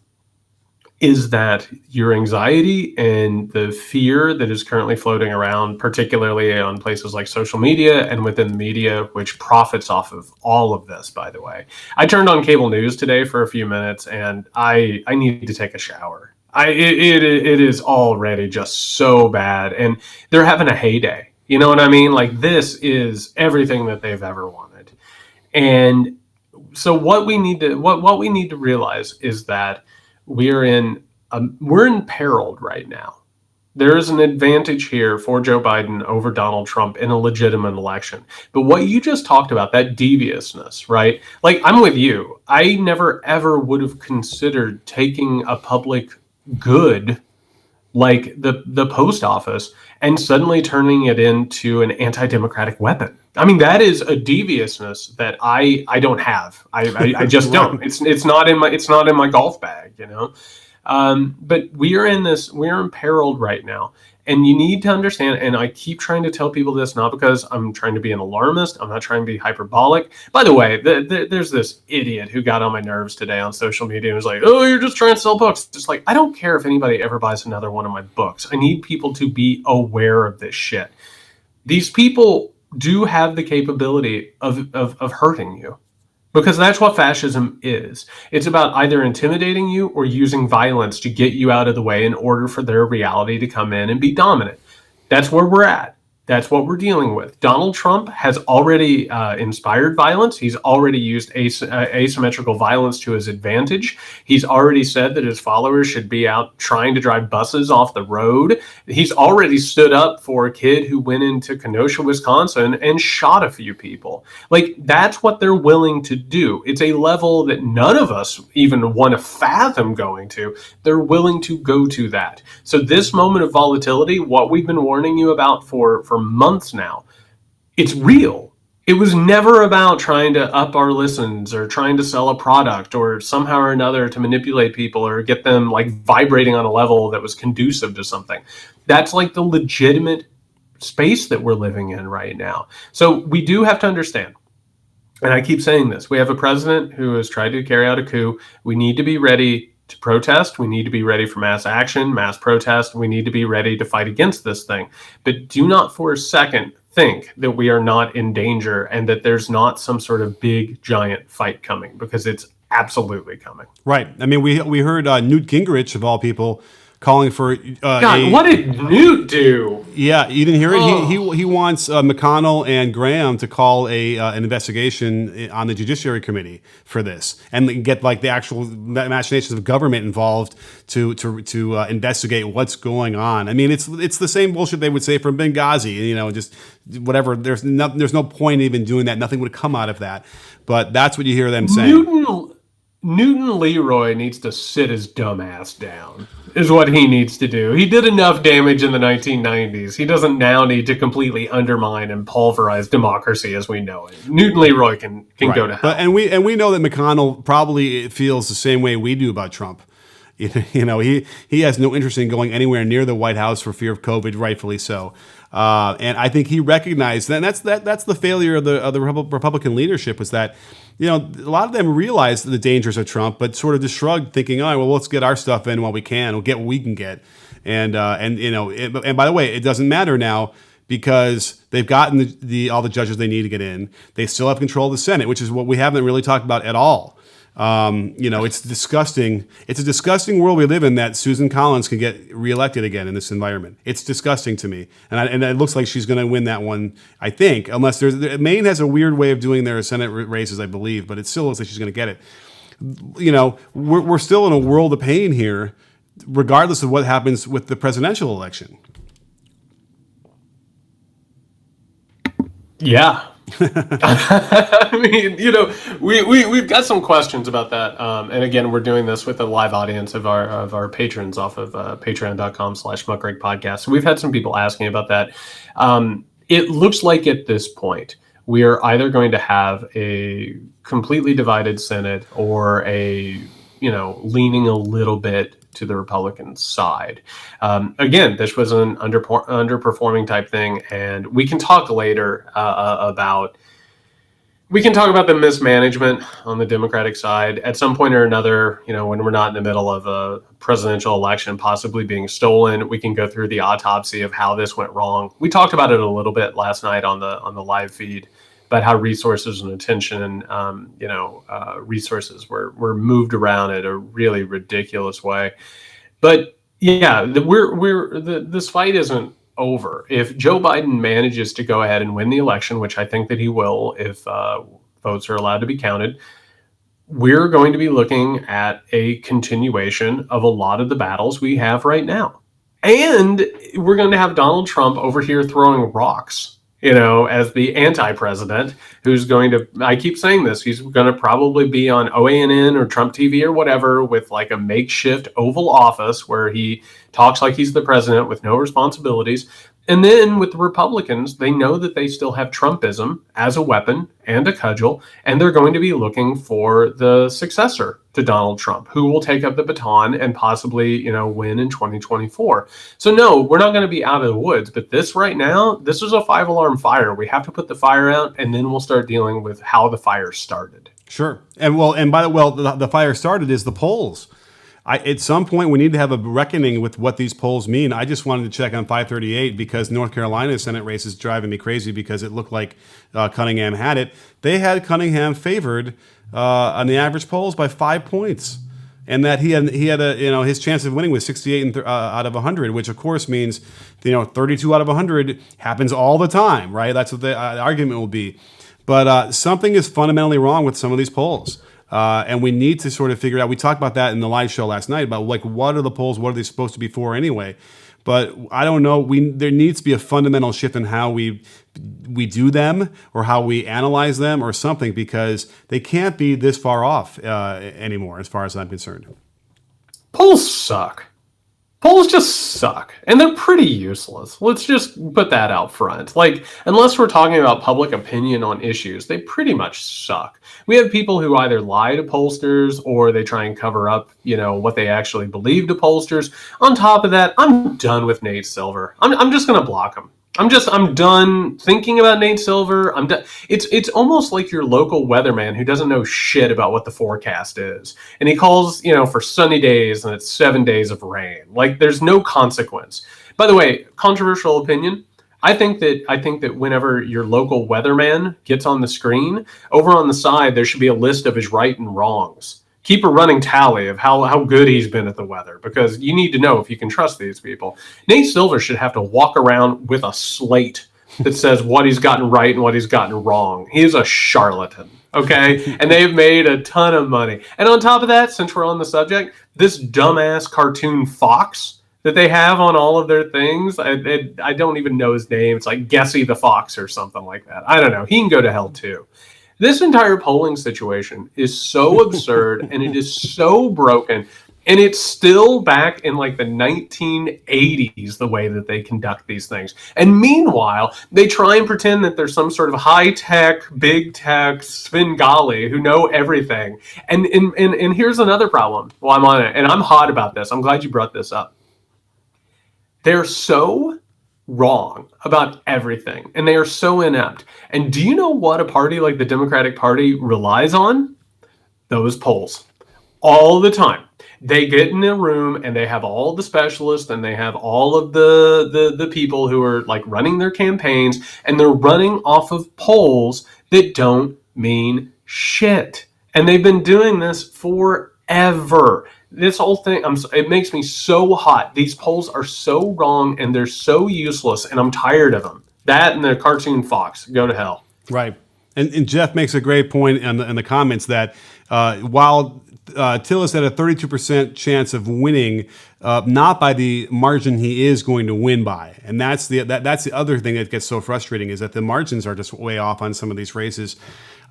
is that your anxiety and the fear that is currently floating around, particularly on places like social media and within the media, which profits off of all of this, by the way. I turned on cable news today for a few minutes, and I need to take a shower. It is already just so bad, and they're having a heyday. You know what I mean? Like, this is everything that they've ever wanted. And so what we need to realize is that we're imperiled right now. There is an advantage here for Joe Biden over Donald Trump in a legitimate election. But what you just talked about, that deviousness, right? Like, I'm with you. I never, ever would have considered taking a public good like the post office and suddenly turning it into an anti-democratic weapon. I mean, that is a deviousness that I don't have. I just Right. don't. It's not in my golf bag, you know. But we're imperiled right now. And you need to understand, and I keep trying to tell people this, not because I'm trying to be an alarmist. I'm not trying to be hyperbolic. By the way, there's this idiot who got on my nerves today on social media and was like, oh, you're just trying to sell books. Just like, I don't care if anybody ever buys another one of my books. I need people to be aware of this shit. These people do have the capability of hurting you. Because that's what fascism is. It's about either intimidating you or using violence to get you out of the way in order for their reality to come in and be dominant. That's where we're at. That's what we're dealing with. Donald Trump has already inspired violence. He's already used asymmetrical violence to his advantage. He's already said that his followers should be out trying to drive buses off the road. He's already stood up for a kid who went into Kenosha, Wisconsin and shot a few people. Like, that's what they're willing to do. It's a level that none of us even want to fathom going to. They're willing to go to that. So this moment of volatility, what we've been warning you about for months now, it's real. It was never about trying to up our listens or trying to sell a product or somehow or another to manipulate people or get them like vibrating on a level that was conducive to something. That's like the legitimate space that we're living in right now. So we do have to understand, and I keep saying this, we have a president who has tried to carry out a coup. We need to be ready to protest. We need to be ready for mass action, mass protest. We need to be ready to fight against this thing. But do not for a second think that we are not in danger and that there's not some sort of big, giant fight coming, because it's absolutely coming. Right. I mean, we heard Newt Gingrich, of all people, calling for God, what did Newt do? Yeah, you didn't hear it. Oh. He wants McConnell and Graham to call an investigation on the Judiciary Committee for this and get like the actual machinations of government involved to investigate what's going on. I mean, it's the same bullshit they would say from Benghazi. You know, just whatever. There's no point in even doing that. Nothing would come out of that. But that's what you hear them saying. Newton Leroy needs to sit his dumb ass down, is what he needs to do. He did enough damage in the 1990s. He doesn't now need to completely undermine and pulverize democracy as we know it. Newton Leroy can Right. go to hell. And we know that McConnell probably feels the same way we do about Trump. You know, he has no interest in going anywhere near the White House for fear of COVID, rightfully so. And I think he recognized that. And that's the failure of the Republican leadership, was that, you know, a lot of them realized the dangers of Trump, but sort of just shrugged, thinking, "All right, well, let's get our stuff in while we can. We'll get what we can get." And you know, and by the way, it doesn't matter now, because they've gotten all the judges they need to get in. They still have control of the Senate, which is what we haven't really talked about at all. You know, it's disgusting. It's a disgusting world we live in that Susan Collins can get reelected again in this environment. It's disgusting to me. And it looks like she's going to win that one, I think, unless Maine has a weird way of doing their Senate races, I believe, but it still looks like she's going to get it. You know, we're still in a world of pain here, regardless of what happens with the presidential election. Yeah. I mean, you know, we've got some questions about that. And again, we're doing this with a live audience of our patrons off of patreon.com/muckrake podcast. So we've had some people asking about that. It looks like at this point, we are either going to have a completely divided Senate or leaning a little bit to the Republican side. Again, this was an underperforming type thing, and we can talk later about the mismanagement on the Democratic side at some point or another. You know, when we're not in the middle of a presidential election possibly being stolen, we can go through the autopsy of how this went wrong. We talked about it a little bit last night on the live feed, about how resources and attention and resources were moved around in a really ridiculous way. But yeah, this fight isn't over. If Joe Biden manages to go ahead and win the election, which I think that he will, if votes are allowed to be counted, we're going to be looking at a continuation of a lot of the battles we have right now. And we're going to have Donald Trump over here throwing rocks as the anti-president who's going to, I keep saying this, he's going to probably be on OANN or Trump TV or whatever with like a makeshift Oval Office where he talks like he's the president with no responsibilities. And then with the Republicans, they know that they still have Trumpism as a weapon and a cudgel, and they're going to be looking for the successor to Donald Trump, who will take up the baton and possibly, win in 2024. So no, we're not going to be out of the woods, but this right now, this is a 5-alarm fire. We have to put the fire out, and then we'll start dealing with how the fire started. Sure. And by the fire started is the polls. At some point, we need to have a reckoning with what these polls mean. I just wanted to check on 538 because North Carolina's Senate race is driving me crazy because it looked like Cunningham had it. They had Cunningham favored on the average polls by 5 points, and that he had his chance of winning was 68 out of 100, which of course means 32 out of 100 happens all the time, right? That's what the argument will be. But something is fundamentally wrong with some of these polls. And we need to sort of figure it out. We talked about that in the live show last night about like what are the polls, what are they supposed to be for anyway? But I don't know. There needs to be a fundamental shift in how we do them or how we analyze them or something, because they can't be this far off anymore, as far as I'm concerned. Polls suck. Polls just suck, and they're pretty useless. Let's just put that out front. Like, unless we're talking about public opinion on issues, they pretty much suck. We have people who either lie to pollsters or they try and cover up, what they actually believe to pollsters. On top of that, I'm done with Nate Silver. I'm just going to block him. I'm done thinking about Nate Silver. I'm done. It's almost like your local weatherman who doesn't know shit about what the forecast is. And he calls, for sunny days and it's 7 days of rain. Like, there's no consequence. By the way, controversial opinion. I think that whenever your local weatherman gets on the screen, over on the side, there should be a list of his right and wrongs. Keep a running tally of how good he's been at the weather, because you need to know if you can trust these people. Nate Silver should have to walk around with a slate that says what he's gotten right and what he's gotten wrong. He's a charlatan, okay? And they've made a ton of money. And on top of that, since we're on the subject, this dumbass cartoon fox that they have on all of their things, I don't even know his name. It's like Gessie the Fox or something like that. I don't know. He can go to hell too. This entire polling situation is so absurd and it is so broken, and it's still back in like the 1980s, the way that they conduct these things. And meanwhile, they try and pretend that there's some sort of high-tech, big-tech Svengali who know everything. And here's another problem while I'm on it, and I'm hot about this. I'm glad you brought this up. They're so wrong about everything, and they are so inept. And do you know what a party like the Democratic Party relies on? Those polls. All the time. They get in a room and they have all the specialists and they have all of the people who are like running their campaigns, and they're running off of polls that don't mean shit. And they've been doing this forever. This whole thing, it makes me so hot. These polls are so wrong and they're so useless, and I'm tired of them. That and the cartoon fox, go to hell. Right. And Jeff makes a great point in the comments that while Tillis had a 32% chance of winning, not by the margin he is going to win by. And that's the other thing that gets so frustrating, is that the margins are just way off on some of these races.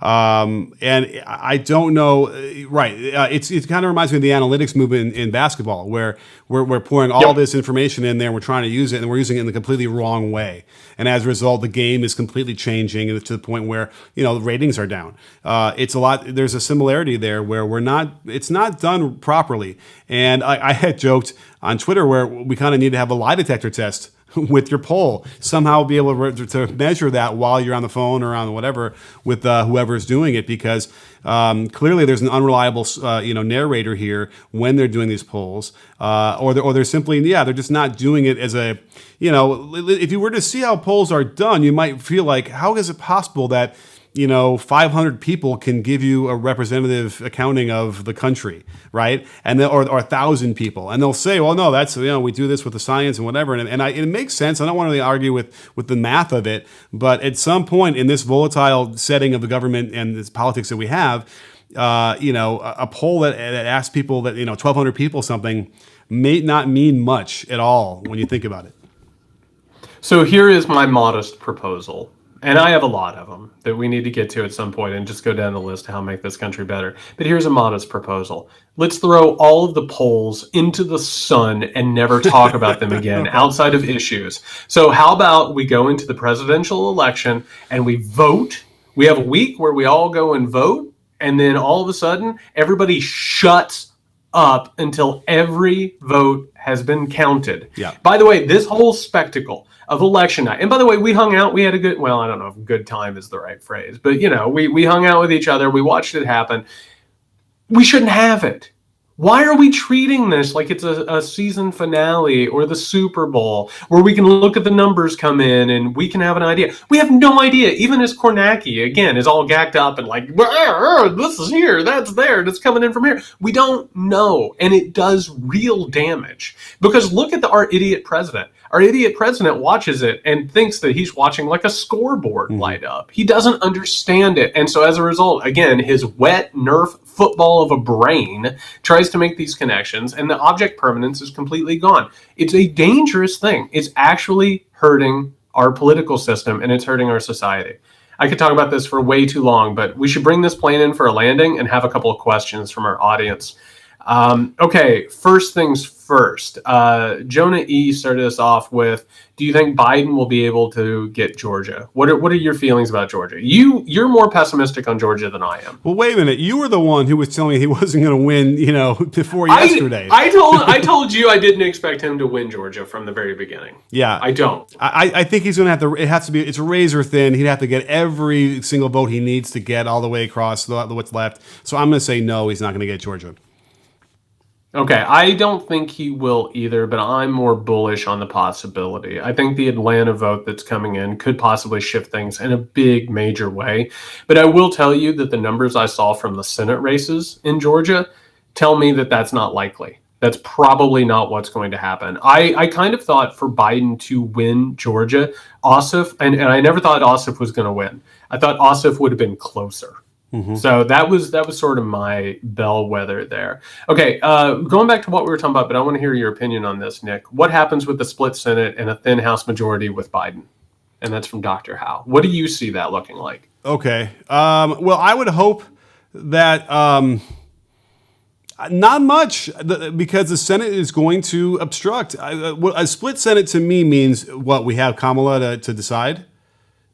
And I don't know, right. It kind of reminds me of the analytics movement in basketball, where we're pouring all this information in there and we're trying to use it, and we're using it in the completely wrong way. And as a result, the game is completely changing to the point where, the ratings are down. There's a similarity there where it's not done properly. And I had joked on Twitter where we kind of need to have a lie detector test with your poll, somehow be able to measure that while you're on the phone or on whatever with whoever's doing it, because clearly there's an unreliable narrator here when they're doing these polls, or they're simply they're just not doing it as a if you were to see how polls are done, you might feel like, how is it possible that 500 people can give you a representative accounting of the country, right? And or 1,000 people, and they'll say, well, no, that's we do this with the science and whatever, and it makes sense. I don't want to really argue with the math of it, but at some point in this volatile setting of the government and this politics that we have, a poll that asks people that 1,200 people something may not mean much at all when you think about it. So here is my modest proposal. And I have a lot of them that we need to get to at some point and just go down the list of how to make this country better. But here's a modest proposal. Let's throw all of the polls into the sun and never talk about them again outside of issues. So how about we go into the presidential election and we vote? We have a week where we all go and vote, and then all of a sudden everybody shuts up until every vote has been counted. Yeah. By the way, this whole spectacle of election night, and by the way, we hung out, we had a good, well, I don't know if good time is the right phrase, but we hung out with each other, we watched it happen. We shouldn't have it. Why are we treating this like it's a season finale or the Super Bowl where we can look at the numbers come in and we can have an idea? We have no idea. Even as Kornacki, again, is all gacked up and like, this is here, that's there, it's coming in from here. We don't know. And it does real damage. Because look at our idiot president. Our idiot president watches it and thinks that he's watching like a scoreboard light up. He doesn't understand it. And so as a result, again, his wet Nerf football of a brain tries to make these connections, and the object permanence is completely gone. It's a dangerous thing. It's actually hurting our political system, and it's hurting our society. I could talk about this for way too long, but we should bring this plane in for a landing and have a couple of questions from our audience. Okay, first things first. Jonah E. started us off with, do you think Biden will be able to get Georgia? What are your feelings about Georgia? You're more pessimistic on Georgia than I am. Well, wait a minute. You were the one who was telling me he wasn't going to win, before yesterday. I told you I didn't expect him to win Georgia from the very beginning. Yeah. I don't. I think he's going to have to, it's razor thin. He'd have to get every single vote he needs to get all the way across what's left. So I'm going to say no, he's not going to get Georgia. Okay, I don't think he will either, but I'm more bullish on the possibility. I think the Atlanta vote that's coming in could possibly shift things in a big, major way. But I will tell you that the numbers I saw from the Senate races in Georgia tell me that that's not likely. That's probably not what's going to happen. I kind of thought for Biden to win Georgia, Ossoff, and I never thought Ossoff was going to win. I thought Ossoff would have been closer. Mm-hmm. So that was sort of my bellwether there. Okay, going back to what we were talking about, but I want to hear your opinion on this, Nick. What happens with the split Senate and a thin House majority with Biden? And that's from Dr. Howe. What do you see that looking like? Okay. Well, I would hope that not much, because the Senate is going to obstruct. A split Senate to me means what? We have Kamala to decide?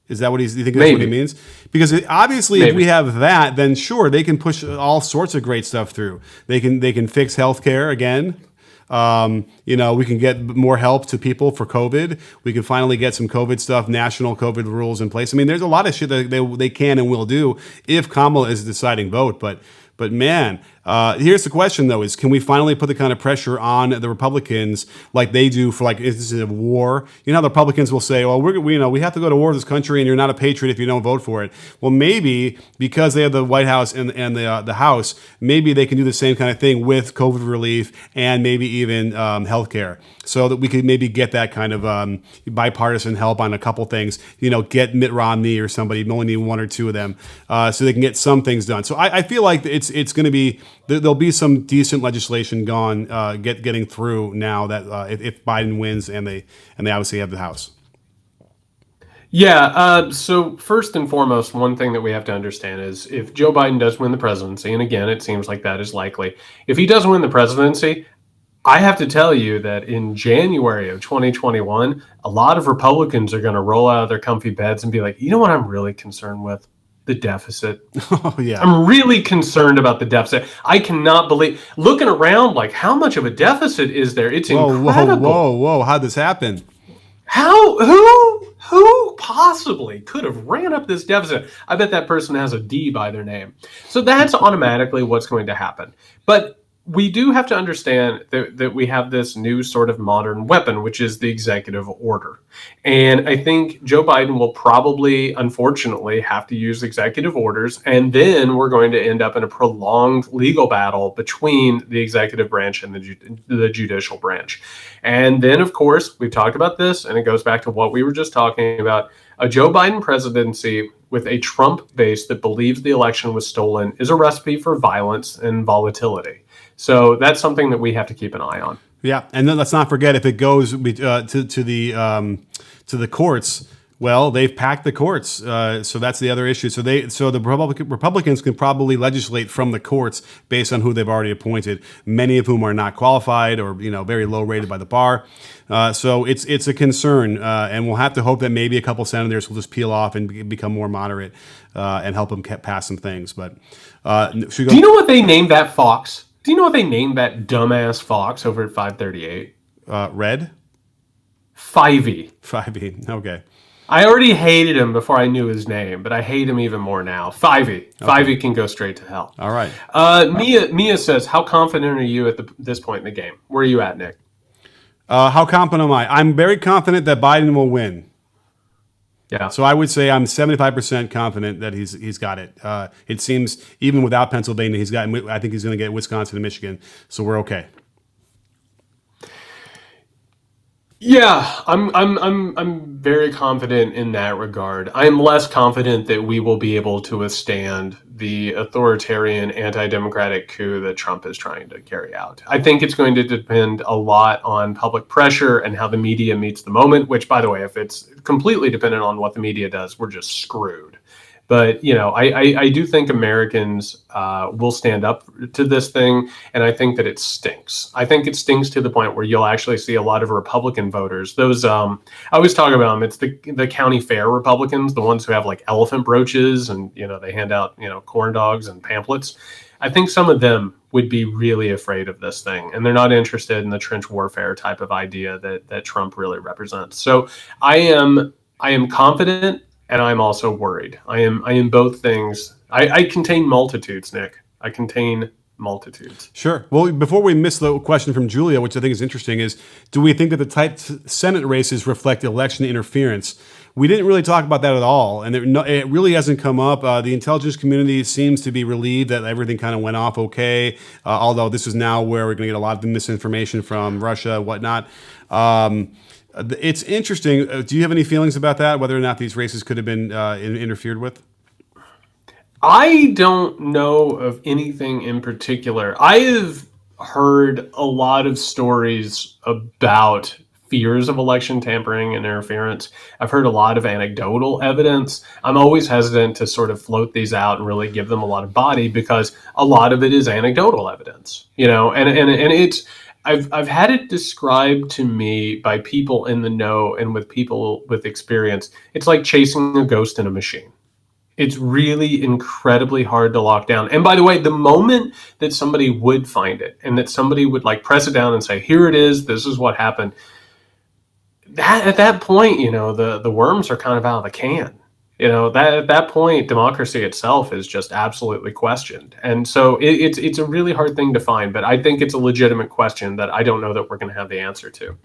Is that what you think that's what he means? Because obviously, if we have that, then sure, they can push all sorts of great stuff through. They can fix healthcare again. We can get more help to people for COVID. We can finally get some COVID stuff, national COVID rules in place. I mean, there's a lot of shit that they can and will do if Kamala is the deciding vote. But man, here's the question though: is can we finally put the kind of pressure on the Republicans like they do for if this is a war? You know how the Republicans will say, "Well, we have to go to war with this country, and you're not a patriot if you don't vote for it." Well, maybe because they have the White House and the House, maybe they can do the same kind of thing with COVID relief and maybe even healthcare, so that we could maybe get that kind of bipartisan help on a couple things. Get Mitt Romney or somebody. You only need one or two of them, so they can get some things done. So I feel like it's going to be. There'll be some decent legislation getting through now that if Biden wins and they obviously have the House. Yeah. So first and foremost, one thing that we have to understand is if Joe Biden does win the presidency, and again, it seems like that is likely. If he does win the presidency, I have to tell you that in January of 2021, a lot of Republicans are going to roll out of their comfy beds and be like, you know what I'm really concerned with? The deficit. Oh, yeah. I'm really concerned about the deficit. I cannot believe, looking around, how much of a deficit is there? It's incredible. Whoa. How'd this happen? Who possibly could have ran up this deficit? I bet that person has a D by their name. So that's automatically what's going to happen. But we do have to understand that we have this new sort of modern weapon, which is the executive order. And I think Joe Biden will probably, unfortunately, have to use executive orders. And then we're going to end up in a prolonged legal battle between the executive branch and the judicial branch. And then, of course, we've talked about this, and it goes back to what we were just talking about. A Joe Biden presidency with a Trump base that believes the election was stolen is a recipe for violence and volatility. So that's something that we have to keep an eye on. Yeah, and then let's not forget if it goes to the courts, Well, they've packed the courts, so that's the other issue. So the Republicans can probably legislate from the courts based on who they've already appointed, many of whom are not qualified or very low rated by the bar. So it's a concern, and we'll have to hope that maybe a couple senators will just peel off and become more moderate and help them pass some things. But should we go? Do you know what they named that fox? Do you know what they named that dumbass fox over at 538? Red? Fivey. Fivey. Okay. I already hated him before I knew his name, but I hate him even more now. Fivey. Okay. Fivey can go straight to hell. All right. Mia says, how confident are you at this point in the game? Where are you at, Nick? How confident am I? I'm very confident that Biden will win. Yeah. So I would say I'm 75% confident that he's got it. It seems even without Pennsylvania, I think he's going to get Wisconsin and Michigan. So we're okay. Yeah, I'm very confident in that regard. I'm less confident that we will be able to withstand the authoritarian, anti-democratic coup that Trump is trying to carry out. I think it's going to depend a lot on public pressure and how the media meets the moment, which, by the way, if it's completely dependent on what the media does, we're just screwed. But, I do think Americans will stand up to this thing, and I think that it stinks. I think it stinks to the point where you'll actually see a lot of Republican voters. Those, I always talk about them. It's the county fair Republicans, the ones who have like elephant brooches and, they hand out, corn dogs and pamphlets. I think some of them would be really afraid of this thing, and they're not interested in the trench warfare type of idea that Trump really represents. So I am confident. And I'm also worried. I am both things. I contain multitudes, Nick. I contain multitudes. Sure. Well, before we miss the question from Julia, which I think is interesting, is do we think that the tight Senate races reflect election interference? We didn't really talk about that at all, and it really hasn't come up. The intelligence community seems to be relieved that everything kind of went off okay, although this is now where we're going to get a lot of the misinformation from Russia and whatnot. It's interesting. Do you have any feelings about that, whether or not these races could have been interfered with? I don't know of anything in particular. I have heard a lot of stories about fears of election tampering and interference. I've heard a lot of anecdotal evidence. I'm always hesitant to sort of float these out and really give them a lot of body because a lot of it is anecdotal evidence, and it's, I've had it described to me by people in the know and with people with experience. It's like chasing a ghost in a machine. It's really incredibly hard to lock down. And by the way, the moment that somebody would find it and that somebody would like press it down and say, here it is, this is what happened. At that point, the worms are kind of out of the can. At that point, democracy itself is just absolutely questioned. And so it's a really hard thing to find, but I think it's a legitimate question that I don't know that we're going to have the answer to.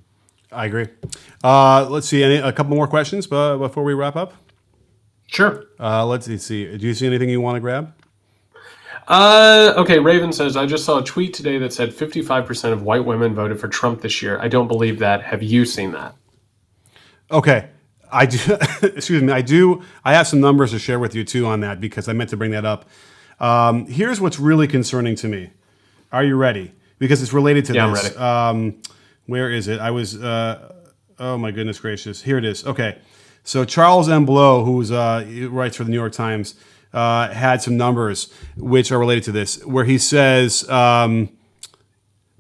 I agree. Let's see, a couple more questions before we wrap up? Sure. Let's see. Do you see anything you want to grab? Okay, Raven says, I just saw a tweet today that said 55% of white women voted for Trump this year. I don't believe that. Have you seen that? Okay. I do. Excuse me. I do. I have some numbers to share with you too on that because I meant to bring that up. Here's what's really concerning to me. Are you ready? Because it's related to this. I'm ready. Where is it? I was. Oh my goodness gracious! Here it is. Okay. So Charles M. Blow, who writes for the New York Times, had some numbers which are related to this, where he says.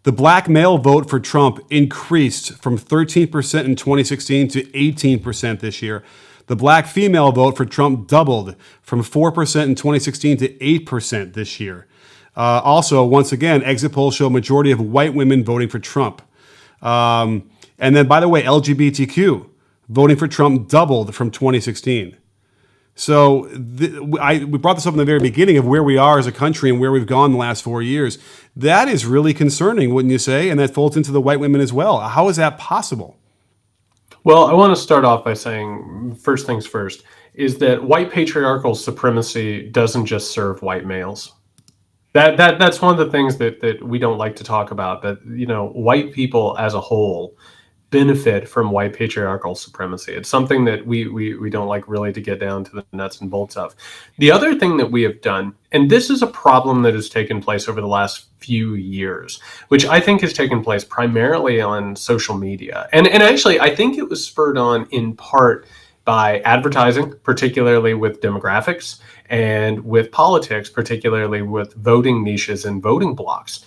The black male vote for Trump increased from 13% in 2016 to 18% this year. The black female vote for Trump doubled from 4% in 2016 to 8% this year. Also, once again, exit polls show a majority of white women voting for Trump. And then, by the way, LGBTQ voting for Trump doubled from 2016. So we brought this up in the very beginning of where we are as a country and where we've gone the last 4 years. That is really concerning, wouldn't you say? And that folds into the white women as well. How is that possible? Well, I want to start off by saying, first things first, is that white patriarchal supremacy doesn't just serve white males. That's one of the things that we don't like to talk about. But, white people as a whole benefit from white patriarchal supremacy. It's something that we don't like really to get down to the nuts and bolts of. The other thing that we have done, and this is a problem that has taken place over the last few years, which I think has taken place primarily on social media. And actually, I think it was spurred on in part by advertising, particularly with demographics, and with politics, particularly with voting niches and voting blocks.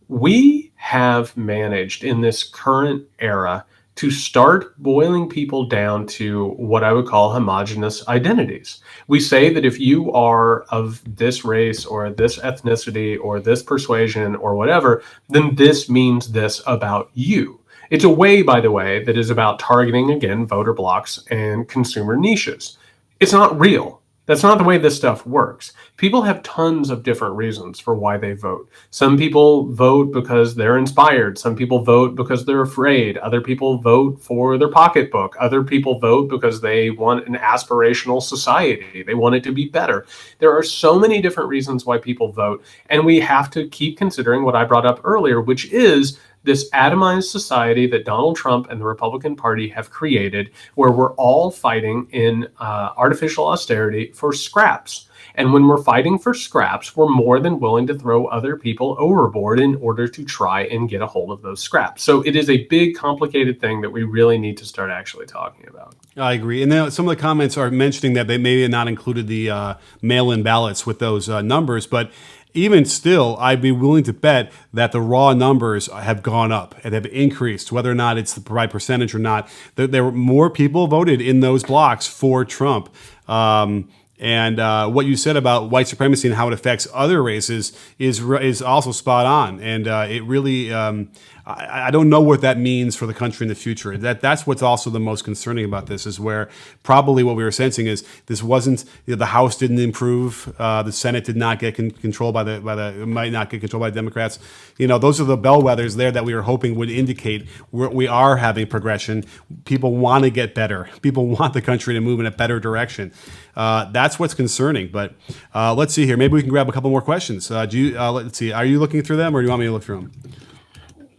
We have managed in this current era to start boiling people down to what I would call homogenous identities. We say that if you are of this race or this ethnicity or this persuasion or whatever, then this means this about you. It's a way, by the way, that is about targeting, again, voter blocks and consumer niches. It's not real. That's not the way this stuff works. People have tons of different reasons for why they vote. Some people vote because they're inspired. Some people vote because they're afraid. Other people vote for their pocketbook. Other people vote because they want an aspirational society. They want it to be better. There are so many different reasons why people vote, and we have to keep considering what I brought up earlier, which is this atomized society that Donald Trump and the Republican Party have created, where we're all fighting in artificial austerity for scraps. And when we're fighting for scraps, we're more than willing to throw other people overboard in order to try and get a hold of those scraps. So it is a big, complicated thing that we really need to start actually talking about. I agree. And then some of the comments are mentioning that they may have not included the mail-in ballots with those numbers, but even still, I'd be willing to bet that the raw numbers have gone up and have increased, whether or not it's the right percentage or not. There were more people voted in those blocks for Trump. And what you said about white supremacy and how it affects other races is also spot on. And it really, I don't know what that means for the country in the future. That's what's also the most concerning about this, is where probably what we were sensing is this wasn't, the House didn't improve, the Senate did not get controlled might not get controlled by the Democrats. Those are the bellwethers there that we were hoping would indicate we are having progression. People want to get better. People want the country to move in a better direction. That's what's concerning. But let's see here. Maybe we can grab a couple more questions. Let's see. Are you looking through them, or do you want me to look through them?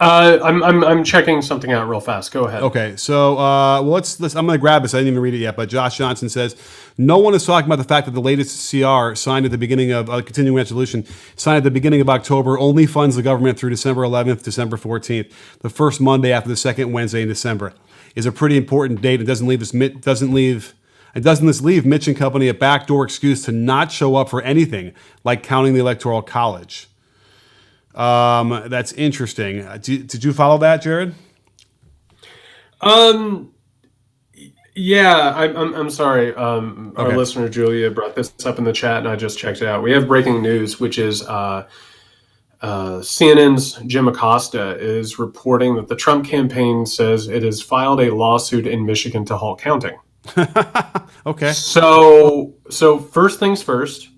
I'm checking something out real fast. Go ahead. Okay, so let's. I'm going to grab this. I didn't even read it yet, but Josh Johnson says, no one is talking about the fact that the latest CR signed at the beginning of continuing resolution signed at the beginning of October only funds the government through December 11th, December 14th, the first Monday after the second Wednesday in December. Is a pretty important date. It doesn't this leave Mitch and company a backdoor excuse to not show up for anything like counting the Electoral College? That's interesting. Did you follow that, Jared? Yeah, I'm sorry. Our listener Julia brought this up in the chat, and I just checked it out. We have breaking news, which is CNN's Jim Acosta is reporting that the Trump campaign says it has filed a lawsuit in Michigan to halt counting. Okay. So first things first.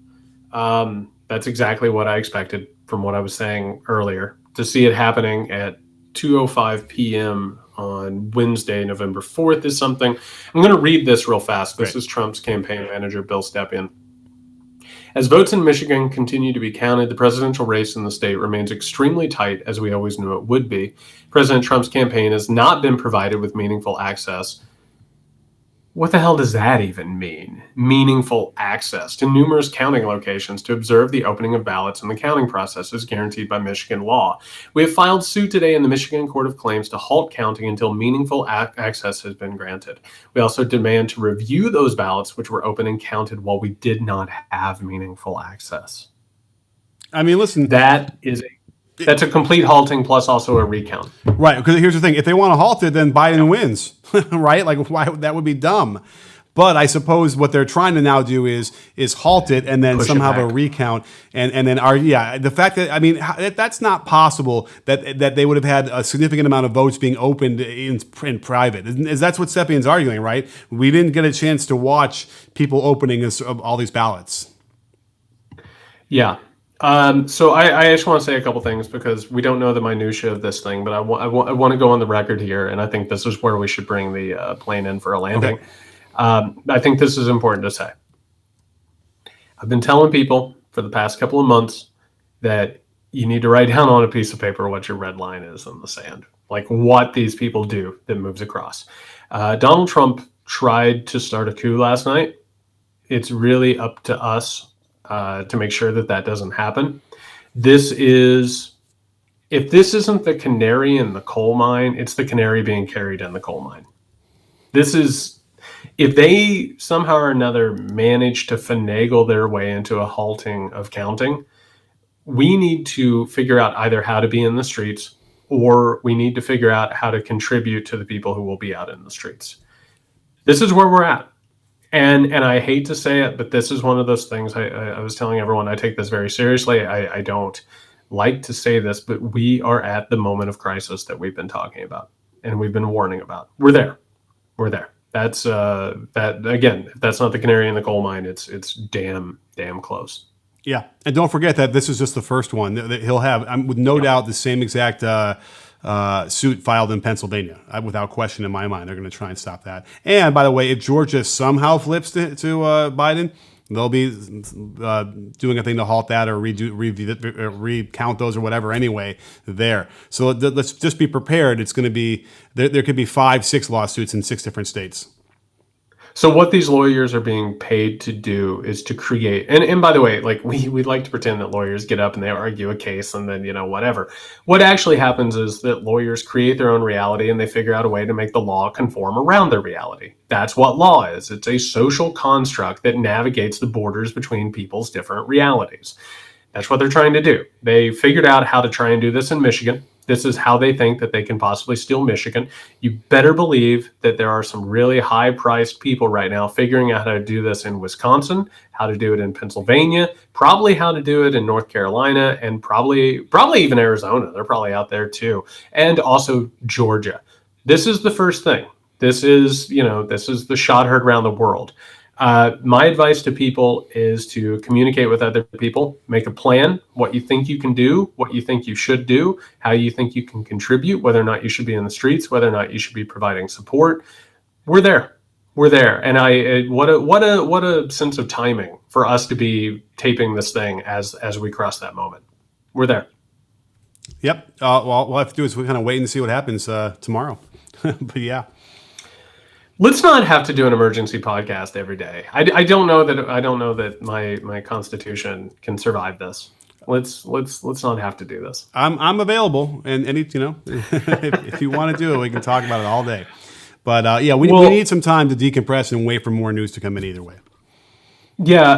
That's exactly what I expected from what I was saying earlier. To see it happening at 2:05 p.m. on Wednesday, November 4th is something. I'm going to read this real fast. This is Trump's campaign manager, Bill Stepien. As votes in Michigan continue to be counted, the presidential race in the state remains extremely tight, as we always knew it would be. President Trump's campaign has not been provided with meaningful access. What the hell does that even mean? Meaningful access to numerous counting locations to observe the opening of ballots and the counting process is guaranteed by Michigan law. We have filed suit today in the Michigan Court of Claims to halt counting until meaningful access has been granted. We also demand to review those ballots which were opened and counted while we did not have meaningful access. I mean, listen. That's a complete halting plus also a recount. Right, because here's the thing. If they want to halt it, then Biden wins, right? Like, why that would be dumb. But I suppose what they're trying to now do is halt it and then somehow have a recount. And then, the fact that, I mean, that's not possible that they would have had a significant amount of votes being opened in private. That's what Stepien's arguing, right? We didn't get a chance to watch people opening all these ballots. Yeah. So I just want to say a couple things because we don't know the minutia of this thing, but I want to go on the record here, and I think this is where we should bring the plane in for a landing. Okay. I think this is important to say. I've been telling people for the past couple of months that you need to write down on a piece of paper what your red line is in the sand, like what these people do that moves across. Donald Trump tried to start a coup last night. It's really up to us to make sure that doesn't happen. If this isn't the canary in the coal mine, it's the canary being carried in the coal mine. If if they somehow or another manage to finagle their way into a halting of counting, we need to figure out either how to be in the streets, or we need to figure out how to contribute to the people who will be out in the streets. This is where we're at. And I hate to say it, but this is one of those things. I was telling everyone I take this very seriously. I don't like to say this, but we are at the moment of crisis that we've been talking about and we've been warning about. We're there. We're there. That's that again. If that's not the canary in the coal mine, it's damn close. Yeah, and don't forget that this is just the first one. He'll have, with no doubt, the same exact suit filed in Pennsylvania, without question in my mind. They're going to try and stop that. And by the way, if Georgia somehow flips to Biden, they'll be doing a thing to halt that or recount those or whatever anyway there. So let's just be prepared. It's going to be, there could be 5-6 lawsuits in 6 different states. So what these lawyers are being paid to do is to create, and by the way, like we like to pretend that lawyers get up and they argue a case and then, whatever. What actually happens is that lawyers create their own reality and they figure out a way to make the law conform around their reality. That's what law is. It's a social construct that navigates the borders between people's different realities. That's what they're trying to do. They figured out how to try and do this in Michigan. This is how they think that they can possibly steal Michigan. You better believe that there are some really high-priced people right now figuring out how to do this in Wisconsin, how to do it in Pennsylvania, probably how to do it in North Carolina, and probably even Arizona. They're probably out there too, and also Georgia. This is the first thing. This is the shot heard around the world. My advice to people is to communicate with other people, make a plan, what you think you can do, what you think you should do, how you think you can contribute, whether or not you should be in the streets, whether or not you should be providing support. We're there. And what a sense of timing for us to be taping this thing as we cross that moment. We're there. Yep. Well, what we'll have to do is we kind of wait and see what happens tomorrow. But yeah. Let's not have to do an emergency podcast every day. I don't know that my constitution can survive this. Let's not have to do this. I'm available, and if you want to do it, we can talk about it all day. But we need some time to decompress and wait for more news to come in either way. Yeah,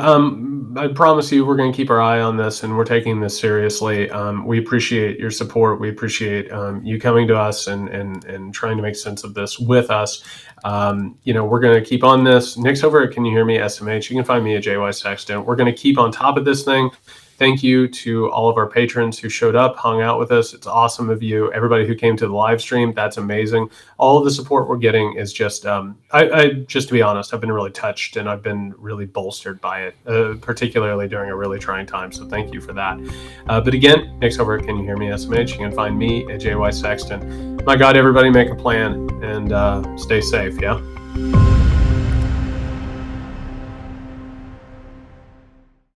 I promise you we're going to keep our eye on this, and we're taking this seriously. We appreciate your support. We appreciate you coming to us and trying to make sense of this with us. We're going to keep on this. Nick's over at Can You Hear Me SMH. You can find me at JY Sexton. We're going to keep on top of this thing. Thank you to all of our patrons who showed up, hung out with us. It's awesome of you. Everybody who came to the live stream, that's amazing. All of the support we're getting is just, just to be honest, I've been really touched and I've been really bolstered by it, particularly during a really trying time. So thank you for that. But again, Nick's over at Can You Hear Me SMH. You can find me at JY Sexton. My God, everybody make a plan and stay safe, yeah?